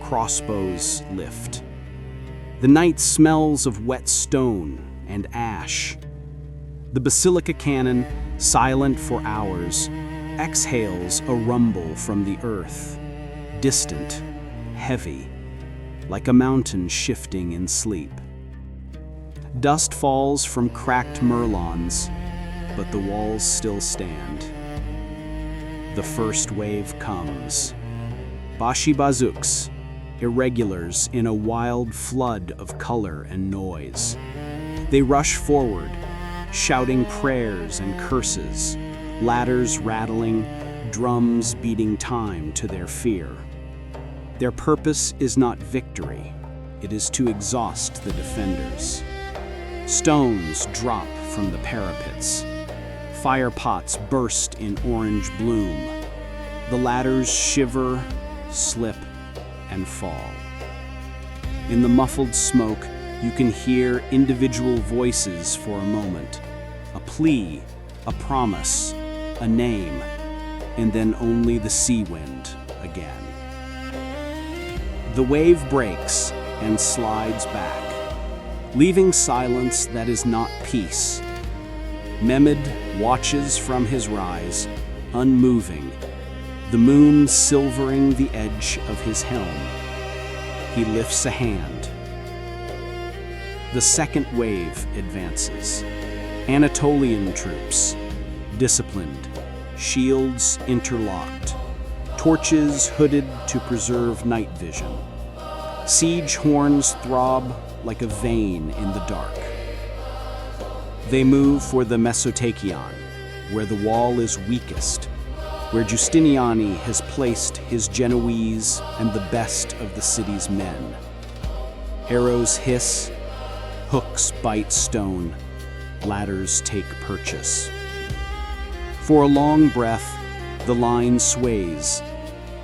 Speaker 3: Crossbows lift. The night smells of wet stone and ash. The basilica cannon, silent for hours, exhales a rumble from the earth, distant, heavy, like a mountain shifting in sleep. Dust falls from cracked merlons, but the walls still stand. The first wave comes. Bashi bazooks, irregulars in a wild flood of color and noise. They rush forward, shouting prayers and curses, ladders rattling, drums beating time to their fear. Their purpose is not victory, it is to exhaust the defenders. Stones drop from the parapets. Fire pots burst in orange bloom. The ladders shiver, slip, and fall. In the muffled smoke, you can hear individual voices for a moment. A plea, a promise, a name, and then only the sea wind again. The wave breaks and slides back, leaving silence that is not peace. Mehmed watches from his rise, unmoving, the moon silvering the edge of his helm. He lifts a hand,
Speaker 1: The second wave advances. Anatolian troops, disciplined, shields interlocked, torches hooded to preserve night vision. Siege horns throb like a vein in the dark. They move for the Mesotachion, where the wall is weakest, where Giustiniani has placed his Genoese and the best of the city's men. Arrows hiss, hooks bite stone, ladders take purchase. For a long breath, the line sways,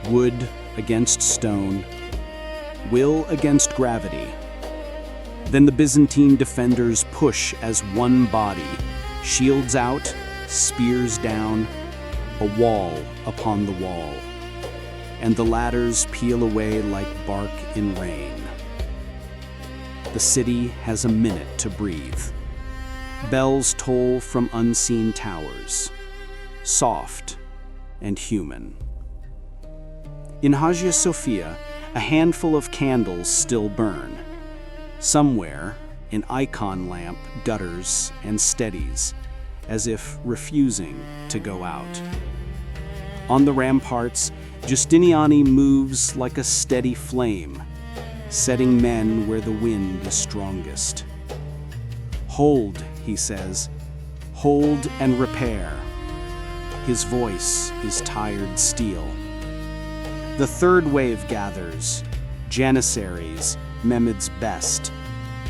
Speaker 1: wood against stone, will against gravity. Then the Byzantine defenders push as one body, shields out, spears down, a wall upon the wall, and the ladders peel away like bark in rain. The city has a minute to breathe. Bells toll from unseen towers, soft and human. In Hagia Sophia, a handful of candles still burn. Somewhere, an icon lamp gutters and steadies, as if refusing to go out. On the ramparts, Giustiniani moves like a steady flame, setting men where the wind is strongest. Hold, he says, hold and repair. His voice is tired steel. The third wave gathers, Janissaries, Mehmed's best,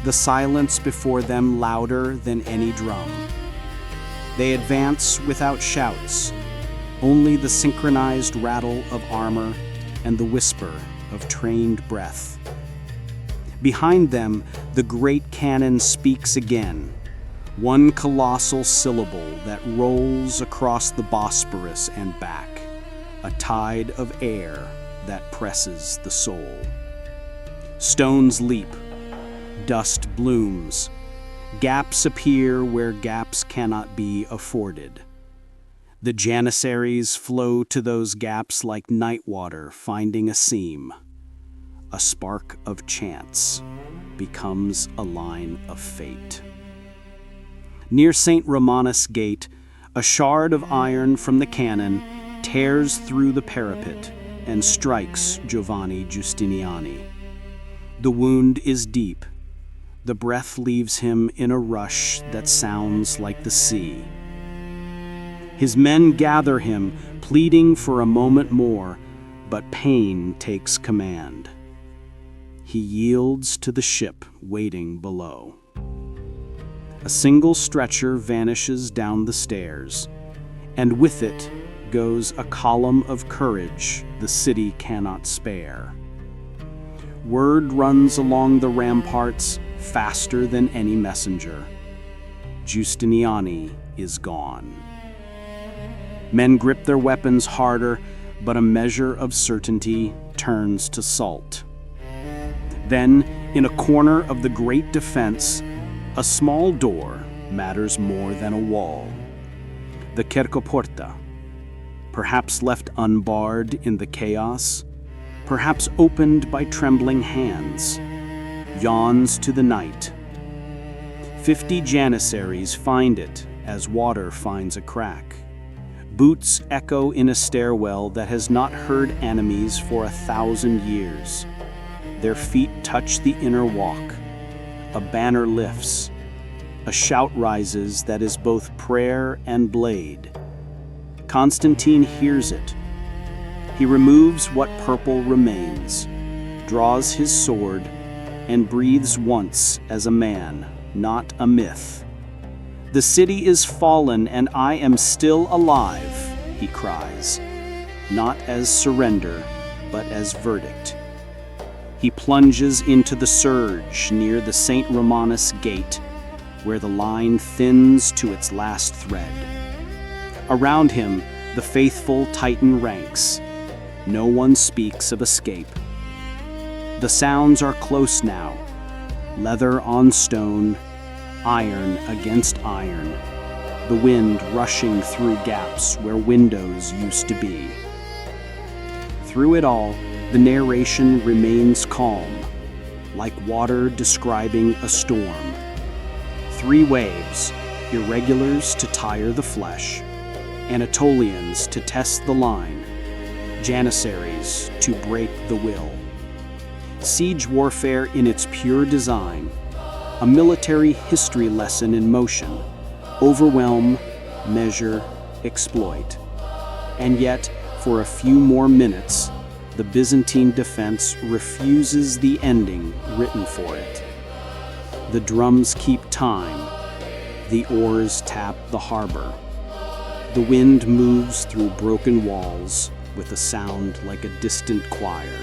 Speaker 1: the silence before them louder than any drum. They advance without shouts, only the synchronized rattle of armor and the whisper of trained breath. Behind them, the great cannon speaks again, one colossal syllable that rolls across the Bosporus and back, a tide of air that presses the soul. Stones leap, dust blooms, gaps appear where gaps cannot be afforded. The Janissaries flow to those gaps like night water finding a seam. A spark of chance becomes a line of fate. Near St. Romanus Gate, a shard of iron from the cannon tears through the parapet and strikes Giovanni Giustiniani. The wound is deep. The breath leaves him in a rush that sounds like the sea. His men gather him, pleading for a moment more, but pain takes command. He yields to the ship waiting below. A single stretcher vanishes down the stairs, and with it goes a column of courage the city cannot spare. Word runs along the ramparts faster than any messenger. Giustiniani is gone. Men grip their weapons harder, but a measure of certainty turns to salt. Then, in a corner of the great defense, a small door matters more than a wall. The Cercoporta, perhaps left unbarred in the chaos, perhaps opened by trembling hands, yawns to the night. 50 Janissaries find it as water finds a crack. Boots echo in a stairwell that has not heard enemies for 1,000 years. Their feet touch the inner walk. A banner lifts. A shout rises that is both prayer and blade. Constantine hears it. He removes what purple remains, draws his sword, and breathes once as a man, not a myth. The city is fallen and I am still alive, he cries, not as surrender, but as verdict. He plunges into the surge near the St. Romanus Gate, where the line thins to its last thread. Around him, the faithful tighten ranks. No one speaks of escape. The sounds are close now. Leather on stone, iron against iron, the wind rushing through gaps where windows used to be. Through it all, the narration remains calm,
Speaker 2: like water describing a storm. 3 waves, irregulars to tire the flesh, Anatolians to test the line, Janissaries to break the will. Siege warfare in its pure design, a military history lesson in motion, overwhelm, measure, exploit. And yet, for a few more minutes, the Byzantine defense refuses the ending written for it. The drums keep time, the oars tap the harbor. The wind moves through broken walls with a sound like a distant choir.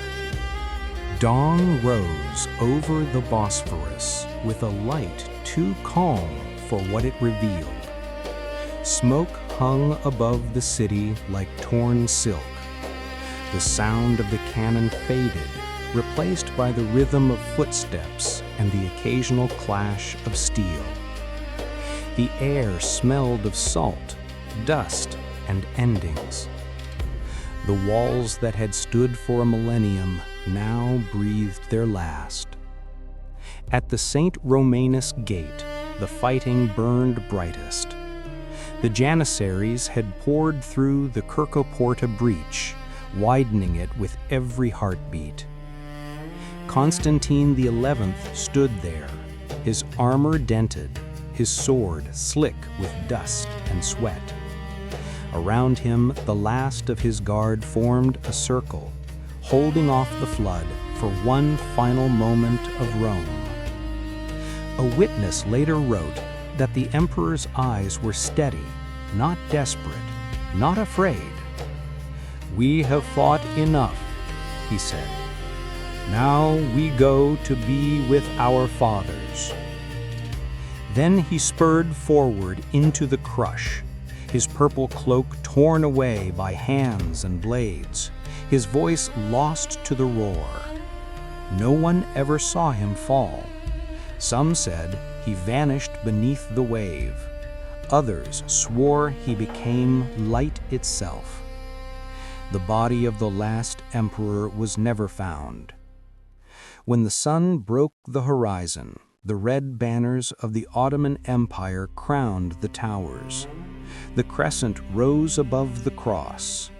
Speaker 3: Dawn rose over the Bosphorus with a light too calm for what it revealed. Smoke hung above the city like torn silk. The sound of the cannon faded, replaced by the rhythm of footsteps and the occasional clash of steel. The air smelled of salt, dust, and endings. The walls that had stood for a millennium now breathed their last. At the St. Romanus Gate, the fighting burned brightest. The Janissaries had poured through the Kirkoporta breach, widening it with every heartbeat. Constantine XI stood there, his armor dented, his sword slick with dust and sweat. Around him, the last of his guard formed a circle, holding off the flood for one final moment of Rome. A witness later wrote that the emperor's eyes were steady, not desperate, not afraid. "We have fought enough," he said. "Now we go to be with our fathers." Then he spurred forward into the crush, his purple cloak torn away by hands and blades, his voice lost to the roar. No one ever saw him fall. Some said he vanished beneath the wave. Others swore he became light itself. The body of the last emperor was never found. When the sun broke the horizon, the red banners of the Ottoman Empire crowned the towers. The crescent rose above the cross.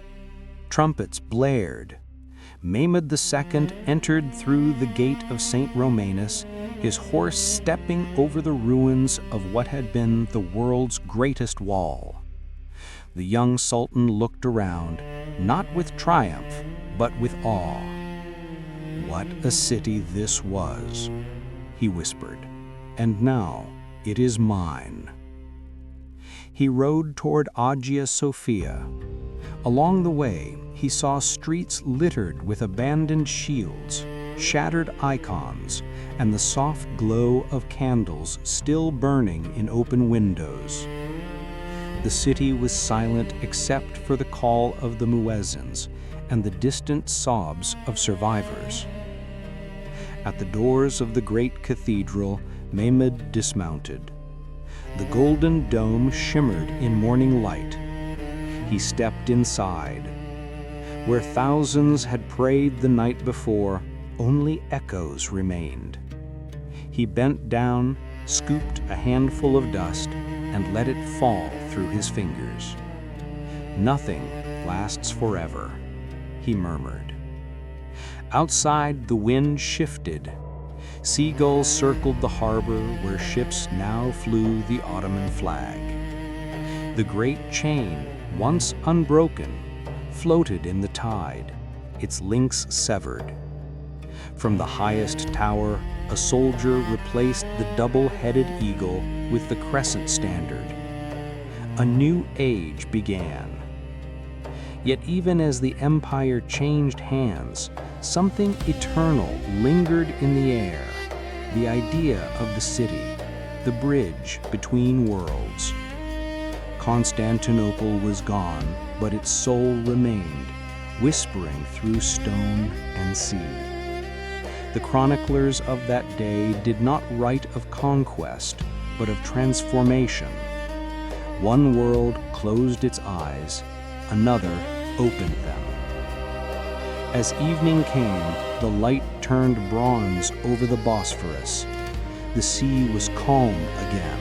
Speaker 3: Trumpets blared. Mehmed II entered through the gate of St. Romanus, his horse stepping over the ruins of what had been the world's greatest wall. The young sultan looked around, not with triumph, but with awe. "What a city this was," he whispered, "and now it is mine." He rode toward Hagia Sophia. Along the way, he saw streets littered with abandoned shields, shattered icons, and the soft glow of candles still burning in open windows. The city was silent except for the call of the muezzins and the distant sobs of survivors. At the doors of the great cathedral, Mehmed dismounted. The golden dome shimmered in morning light. He stepped inside. Where thousands had prayed the night before, only echoes remained. He bent down, scooped a handful of dust, and let it fall through his fingers. "Nothing lasts forever," he murmured. Outside, the wind shifted. Seagulls circled the harbor where ships now flew the Ottoman flag. The great chain, once unbroken, floated in the tide, its links severed. From the highest tower, a soldier replaced the double-headed eagle with the crescent standard. A new age began. Yet even as the empire changed hands, something eternal lingered in the air, the idea of the city, the bridge between worlds. Constantinople was gone, but its soul remained, whispering through stone and sea. The chroniclers of that day did not write of conquest, but of transformation. One world closed its eyes, another opened them. As evening came,
Speaker 2: the light turned bronze over the Bosphorus, the sea was calm again.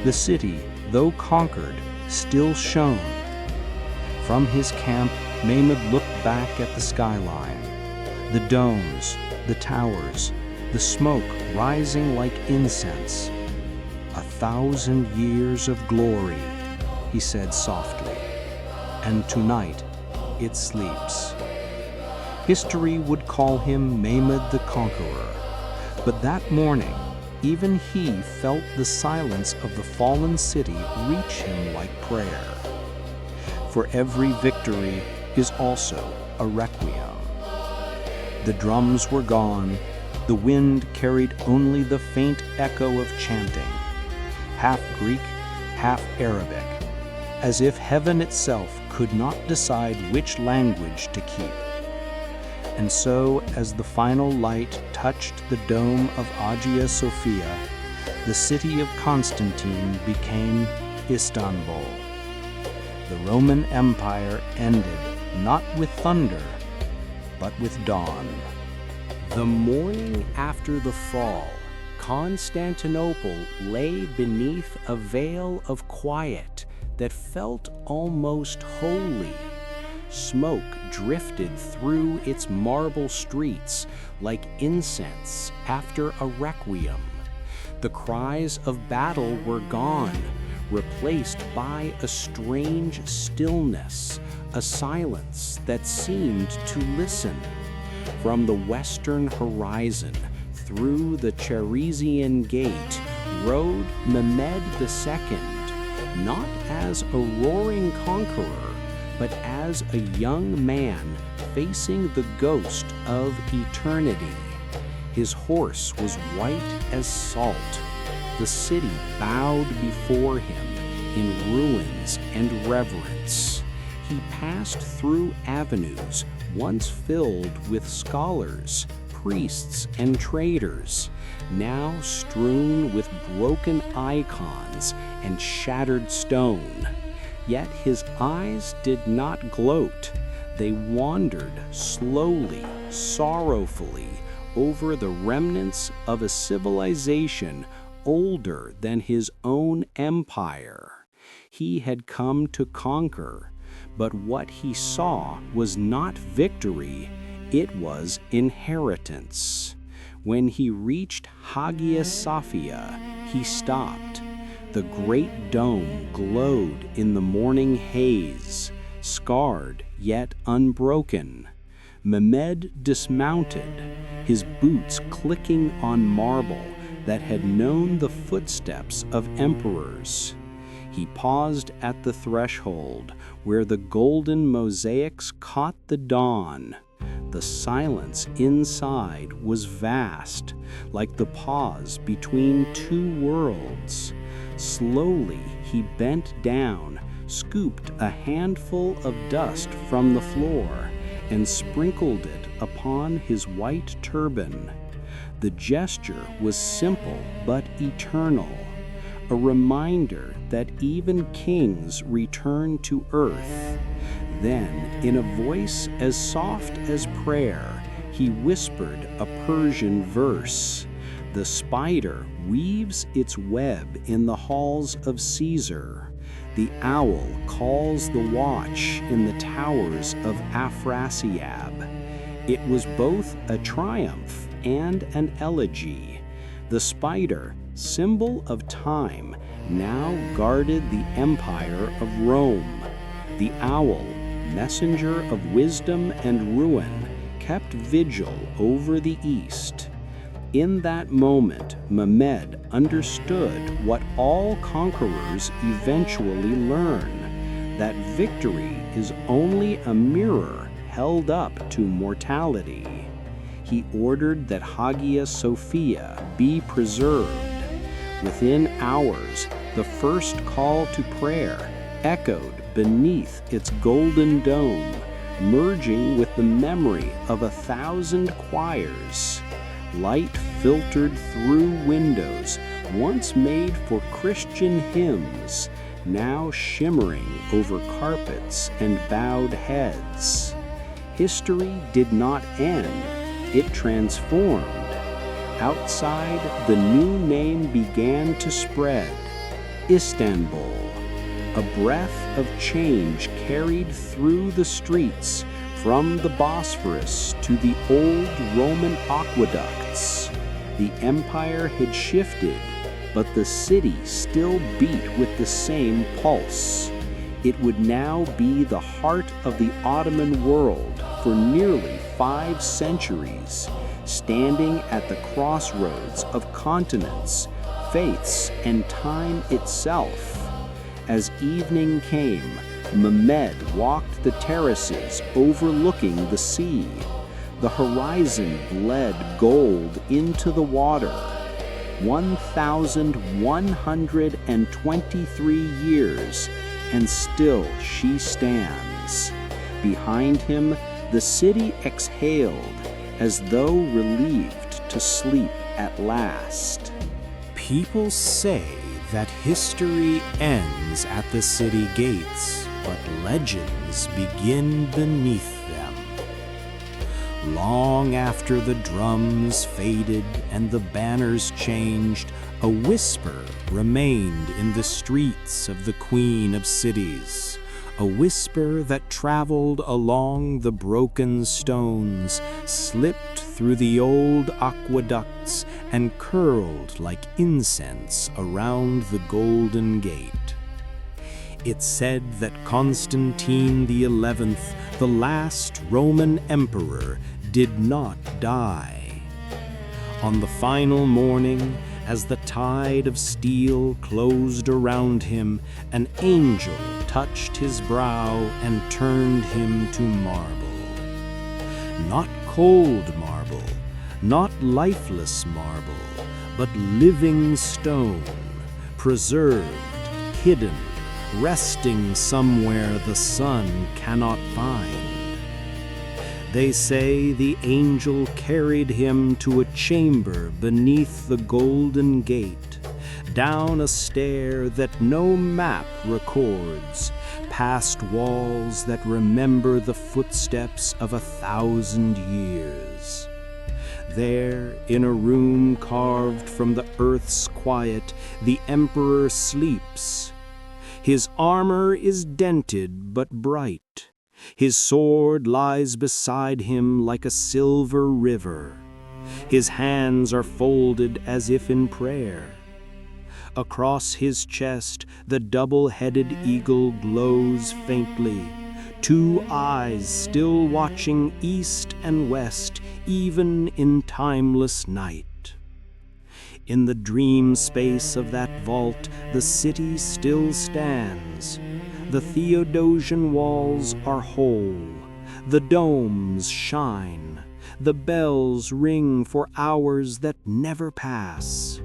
Speaker 2: The city, though conquered, still shone. From his camp, Mehmed looked back at the skyline, the domes, the towers, the smoke rising like incense. 1,000 years of glory, he said softly, and tonight it sleeps. History would call him Mehmed the Conqueror, but that morning, even he felt the silence of the fallen city reach him like prayer. For every victory is also a requiem. The drums were gone, the wind carried only the faint echo of chanting, half Greek, half Arabic, as if heaven itself could not decide which language to keep. And so, as the final light touched the dome of Hagia Sophia, the city of Constantine became Istanbul. The Roman Empire ended not with thunder, but with dawn.
Speaker 1: The morning after the fall, Constantinople lay beneath a veil of quiet that felt almost holy. Smoke drifted through its marble streets like incense after a requiem. The cries of battle were gone, replaced by a strange stillness, a silence that seemed to listen. From the western horizon, through the Cheresian Gate, rode Mehmed II, not as a roaring conqueror, but as a young man facing the ghost of eternity. His horse was white as salt. The city bowed before him in ruins and reverence. He passed through avenues once filled with scholars, priests, and traders, now strewn with broken icons and shattered stone. Yet his eyes did not gloat. They wandered slowly, sorrowfully, over the remnants of a civilization older than his own empire. He had come to conquer, but what he saw was not victory, it was inheritance. When he reached Hagia Sophia, he stopped. The great dome glowed in the morning haze, scarred yet unbroken. Mehmed dismounted, his boots clicking on marble that had known the footsteps of emperors. He paused at the threshold, where the golden mosaics caught the dawn. The silence inside was vast, like the pause between two worlds. Slowly he bent down, scooped a handful of dust from the floor, and sprinkled it upon his white turban. The gesture was simple but eternal, a reminder that even kings return to earth. Then, in a voice as soft as prayer, he whispered a Persian verse. The spider weaves its web in the halls of Caesar. The owl calls the watch in the towers of Afrasiab. It was both a triumph and an elegy. The spider, symbol of time, now guarded the empire of Rome. The owl, messenger of wisdom and ruin, kept vigil over the east. In that moment, Mehmed understood what all conquerors eventually learn, that victory is only a mirror held up to mortality. He ordered that Hagia Sophia be preserved. Within hours, the first call to prayer echoed beneath its golden dome, merging with the memory of 1,000 choirs. Light filtered through windows once made for Christian hymns, now shimmering over carpets and bowed heads. History did not end.
Speaker 2: it transformed. Outside, the new name began to spread: Istanbul. A breath of change carried through the streets, from the Bosphorus to the old Roman aqueducts. The empire had shifted, but the city still beat with the same pulse. It would now be the heart of the Ottoman world for nearly 5 centuries, standing at the crossroads of continents, faiths, and time itself. As evening came, Mehmed walked the terraces overlooking the sea. The horizon bled gold into the water. 1,123 years, and still she stands. Behind him, the city exhaled, as though relieved to sleep at last.
Speaker 3: People say that history ends at the city gates, but legends begin beneath them. Long after the drums faded and the banners changed, a whisper remained in the streets of the Queen of Cities, a whisper that traveled along the broken stones, slipped through the old aqueducts, and curled like incense around the Golden Gate. It said that Constantine XI, the last Roman emperor, did not die. On the final morning, as the tide of steel closed around him, an angel touched his brow and turned him to marble. Not cold marble, not lifeless marble, but living stone, preserved, hidden, resting somewhere the sun cannot find. They say the angel carried him to a chamber beneath the Golden Gate, down a stair that no map records, past walls that remember the footsteps of 1,000 years. There, in a room carved from the earth's quiet, the emperor sleeps. His armor is dented but bright. His sword lies beside him like a silver river. His hands are folded as if in prayer. Across his chest, the double-headed eagle glows faintly, 2 eyes still watching east and west, even in timeless night. In the dream space of that vault, the city still stands. The Theodosian walls are whole. The domes shine. The bells ring for hours that never pass.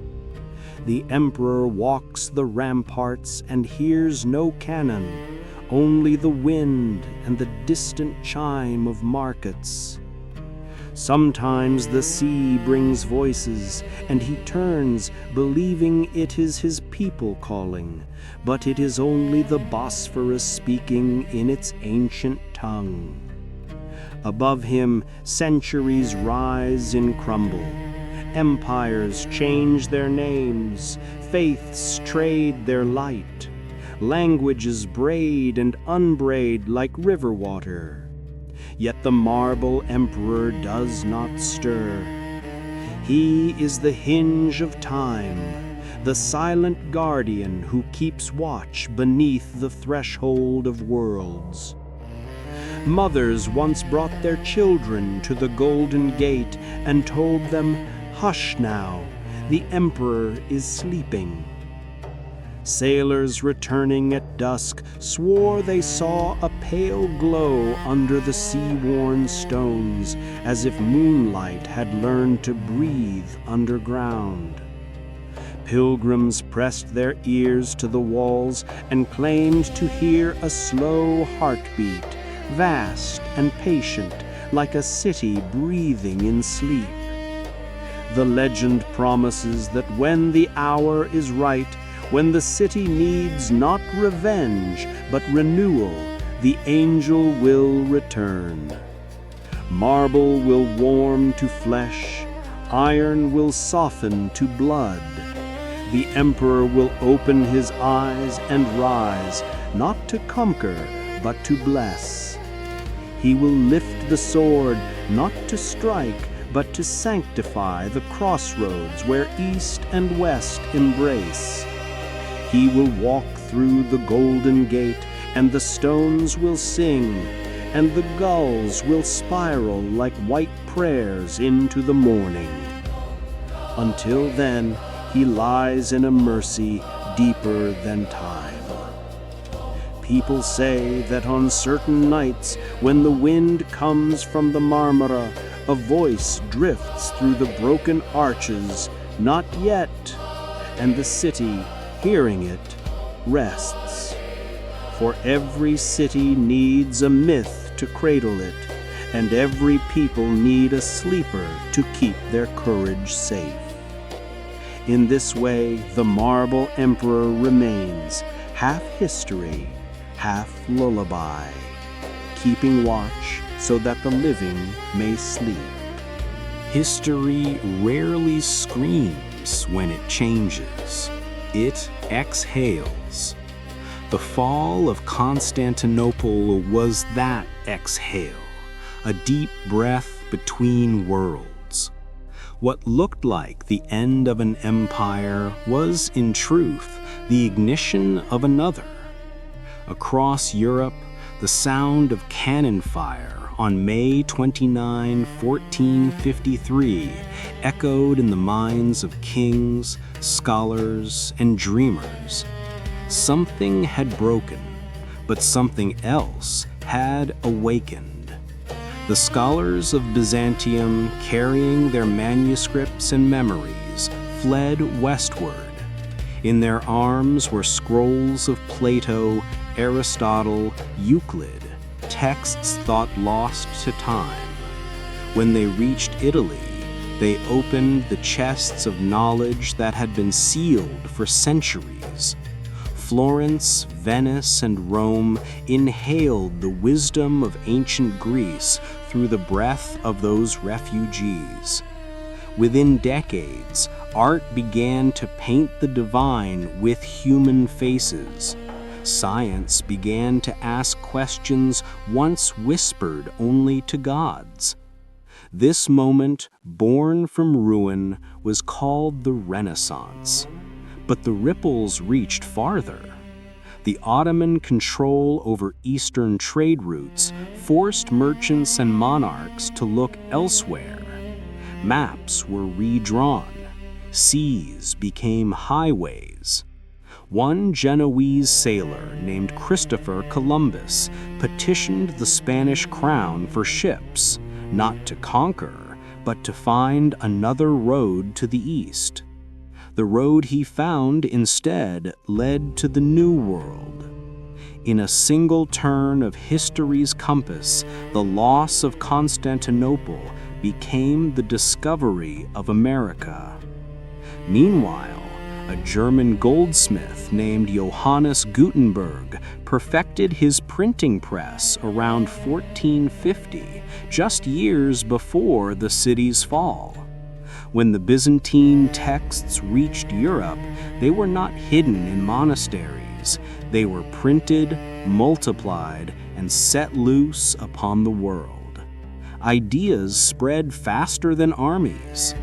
Speaker 3: The emperor walks the ramparts and hears no cannon, only the wind and the distant chime of markets. Sometimes the sea brings voices, and he turns, believing it is his people calling, but it is only the Bosphorus speaking in its ancient tongue. Above him, centuries rise and crumble. Empires change their names, faiths trade their light, languages braid and unbraid like river water. Yet the marble emperor does not stir. He is the hinge of time, the silent guardian who keeps watch beneath the threshold of worlds. Mothers once brought their children to the Golden Gate and told them, "Hush now, the emperor is sleeping." Sailors returning at dusk swore they saw a pale glow under the sea-worn stones, as if moonlight had learned to breathe underground. Pilgrims pressed their ears to the walls and claimed to hear a slow heartbeat, vast and patient, like a city breathing in sleep. The legend promises that when the hour is right, when the city needs not revenge, but renewal, the angel will return.
Speaker 2: Marble will warm to flesh, iron will soften to blood. The emperor will open his eyes and rise, not to conquer, but to bless. He will lift the sword, not to strike, but to sanctify the crossroads where east and west embrace. He will walk through the golden gate, and the stones will sing, and the gulls will spiral like white prayers into the morning. Until then, he lies in a mercy deeper than time. People say that on certain nights, when the wind comes from the Marmara, a voice drifts through the broken arches, "Not yet," and the city, hearing it, rests. For every city needs a myth to cradle it, and every people need a sleeper to keep their courage safe. In this way, the marble emperor remains, half history, half lullaby, keeping watch so that the living may sleep.
Speaker 3: History rarely screams when it changes. It exhales. The fall of Constantinople was that exhale, a deep breath between worlds. What looked like the end of an empire was, in truth, the ignition of another. Across Europe, the sound of cannon fire on May 29, 1453, echoed in the minds of kings, scholars, and dreamers. Something had broken, but something else had awakened. The scholars of Byzantium, carrying their manuscripts and memories, fled westward. In their arms were scrolls of Plato, Aristotle, Euclid, texts thought lost to time. When they reached Italy, they opened the chests of knowledge that had been sealed for centuries. Florence, Venice, and Rome inhaled the wisdom of ancient Greece through the breath of those refugees. Within decades, art began to paint the divine with human faces. Science began to ask questions once whispered only to gods. This moment, born from ruin, was called the Renaissance. But the ripples reached farther. The Ottoman control over Eastern trade routes forced merchants and monarchs to look elsewhere. Maps were redrawn. Seas became highways. One Genoese sailor named Christopher Columbus petitioned the Spanish crown for ships, not to conquer, but to find another road to the east. The road he found instead led to the New World. In a single turn of history's compass, the loss of Constantinople became the discovery of America. Meanwhile, a German goldsmith named Johannes Gutenberg perfected his printing press around 1450, just years before the city's fall. When the Byzantine texts reached Europe, they were not hidden in monasteries. They were printed, multiplied, and set loose upon the world. Ideas spread faster than armies.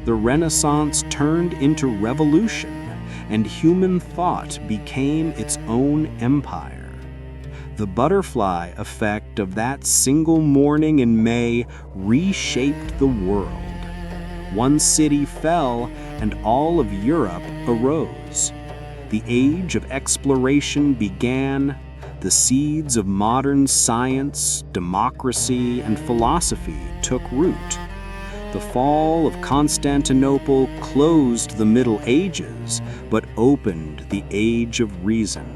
Speaker 3: The Renaissance turned into revolution, and human thought became its own empire. The butterfly effect of that single morning in May reshaped the world. One city fell, and all of Europe arose. The age of exploration began. The seeds of modern science, democracy, and philosophy took root. The fall of Constantinople closed the Middle Ages, but opened the Age of Reason.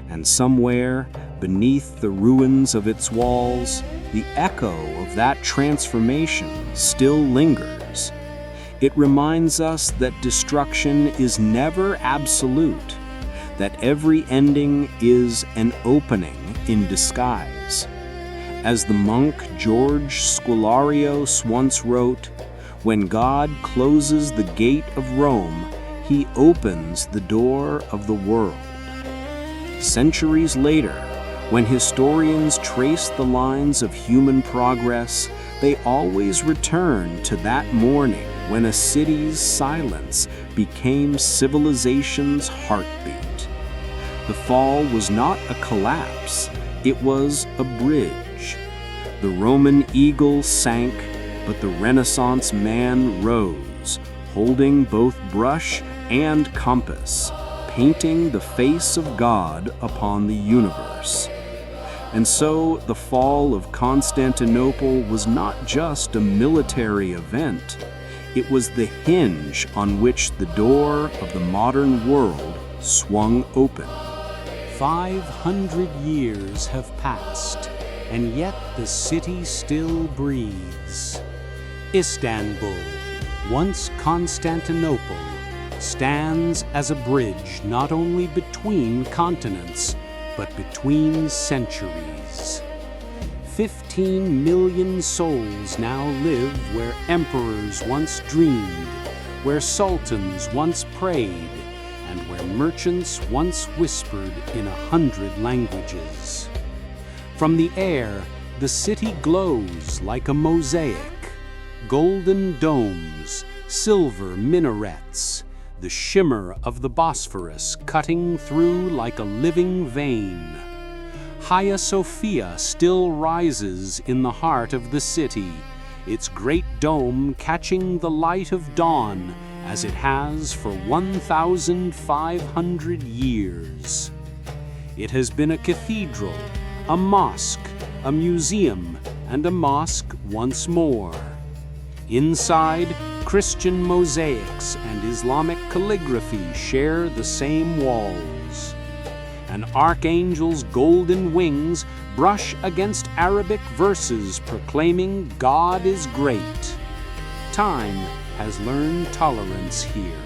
Speaker 3: And somewhere, beneath the ruins of its walls, the echo of that transformation still lingers. It reminds us that destruction is never absolute, that every ending is an opening in disguise.
Speaker 2: As the monk George Scolarios once wrote, "When God closes the gate of Rome, he opens the door of the world." Centuries later, when historians trace the lines of human progress, they always return to that morning when a city's silence became civilization's heartbeat. The fall was not a collapse, it was a bridge. The Roman eagle sank, but the Renaissance man rose, holding both brush and compass, painting the face of God upon the universe. And so the fall of Constantinople was not just a military event, it was the hinge on which the door of the modern world swung open.
Speaker 3: 500 years have passed, and yet the city still breathes. Istanbul, once Constantinople, stands as a bridge not only between continents, but between centuries. 15 million souls now live where emperors once dreamed, where sultans once prayed, and where merchants once whispered in 100 languages. From the air, the city glows like a mosaic. Golden domes, silver minarets, the shimmer of the Bosphorus cutting through like a living vein. Hagia Sophia still rises in the heart of the city, its great dome catching the light of dawn as it has for 1,500 years. It has been a cathedral, a mosque, a museum, and a mosque once more. Inside, Christian mosaics and Islamic calligraphy share the same walls. An archangel's golden wings brush against Arabic verses proclaiming God is great. Time has learned tolerance here.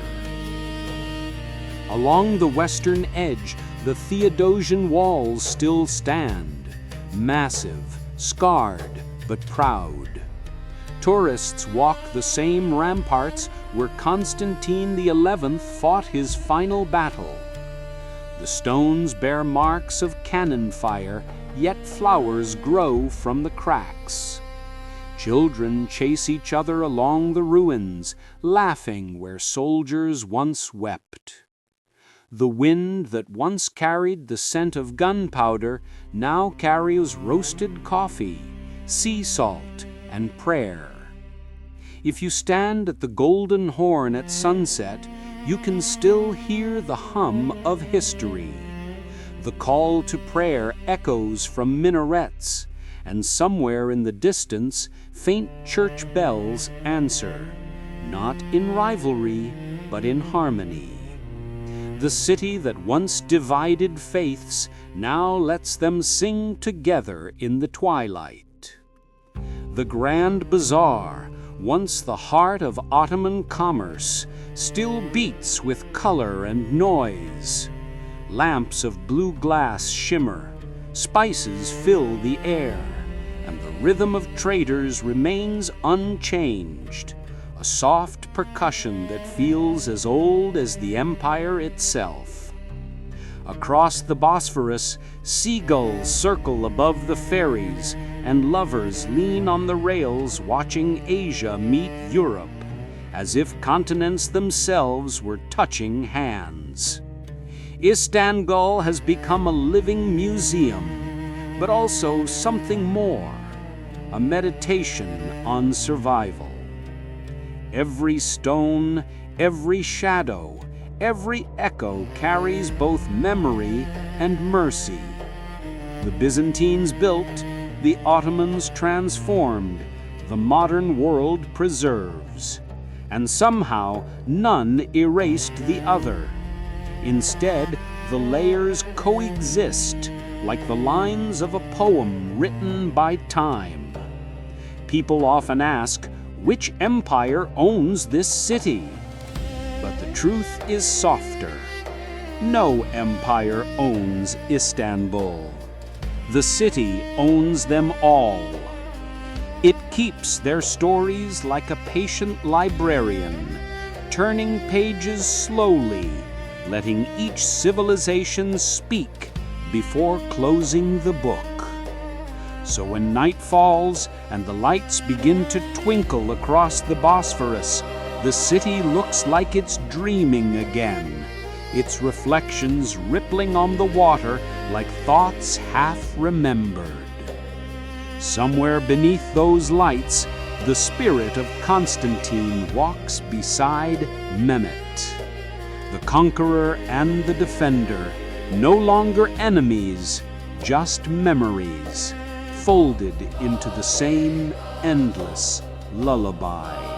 Speaker 3: Along the western edge, the Theodosian walls still stand, massive, scarred, but proud. Tourists walk the same ramparts where Constantine XI fought his final battle. The stones bear marks of cannon fire, yet flowers grow from the cracks. Children chase each other along the ruins, laughing where soldiers once wept. The wind that once carried the scent of gunpowder now carries roasted coffee, sea salt, and prayer. If you stand at the Golden Horn at sunset, you can still hear the hum of history. The call to prayer echoes from minarets, and somewhere in the distance, faint church bells answer, not in rivalry, but in harmony. The city that once divided faiths now lets them sing together in the twilight. The Grand Bazaar, once the heart of Ottoman commerce, still beats with color and noise. Lamps of blue glass shimmer, spices fill the air, and the rhythm of traders remains unchanged, a soft percussion that feels as old as the empire itself. Across the Bosphorus, seagulls circle above the ferries, and lovers lean on the rails watching Asia meet Europe, as if continents themselves were touching hands. Istanbul has become a living museum, but also something more, a meditation on survival. Every stone, every shadow, every echo carries both memory and mercy. The Byzantines built, the Ottomans transformed, the modern world preserves. And somehow none erased the other. Instead, the layers coexist like the lines of a poem written by time. People often ask, which empire owns this city? But the truth is softer. No empire owns Istanbul.
Speaker 2: The city owns them all. It keeps their stories like a patient librarian, turning pages slowly, letting each civilization speak before closing the book. So when night falls and the lights begin to twinkle across the Bosphorus, the city looks like it's dreaming again, its reflections rippling on the water like thoughts half remembered. Somewhere beneath those lights, the spirit of Constantine walks beside Mehmet. The conqueror and the defender, no longer enemies, just memories, folded into the same endless lullaby.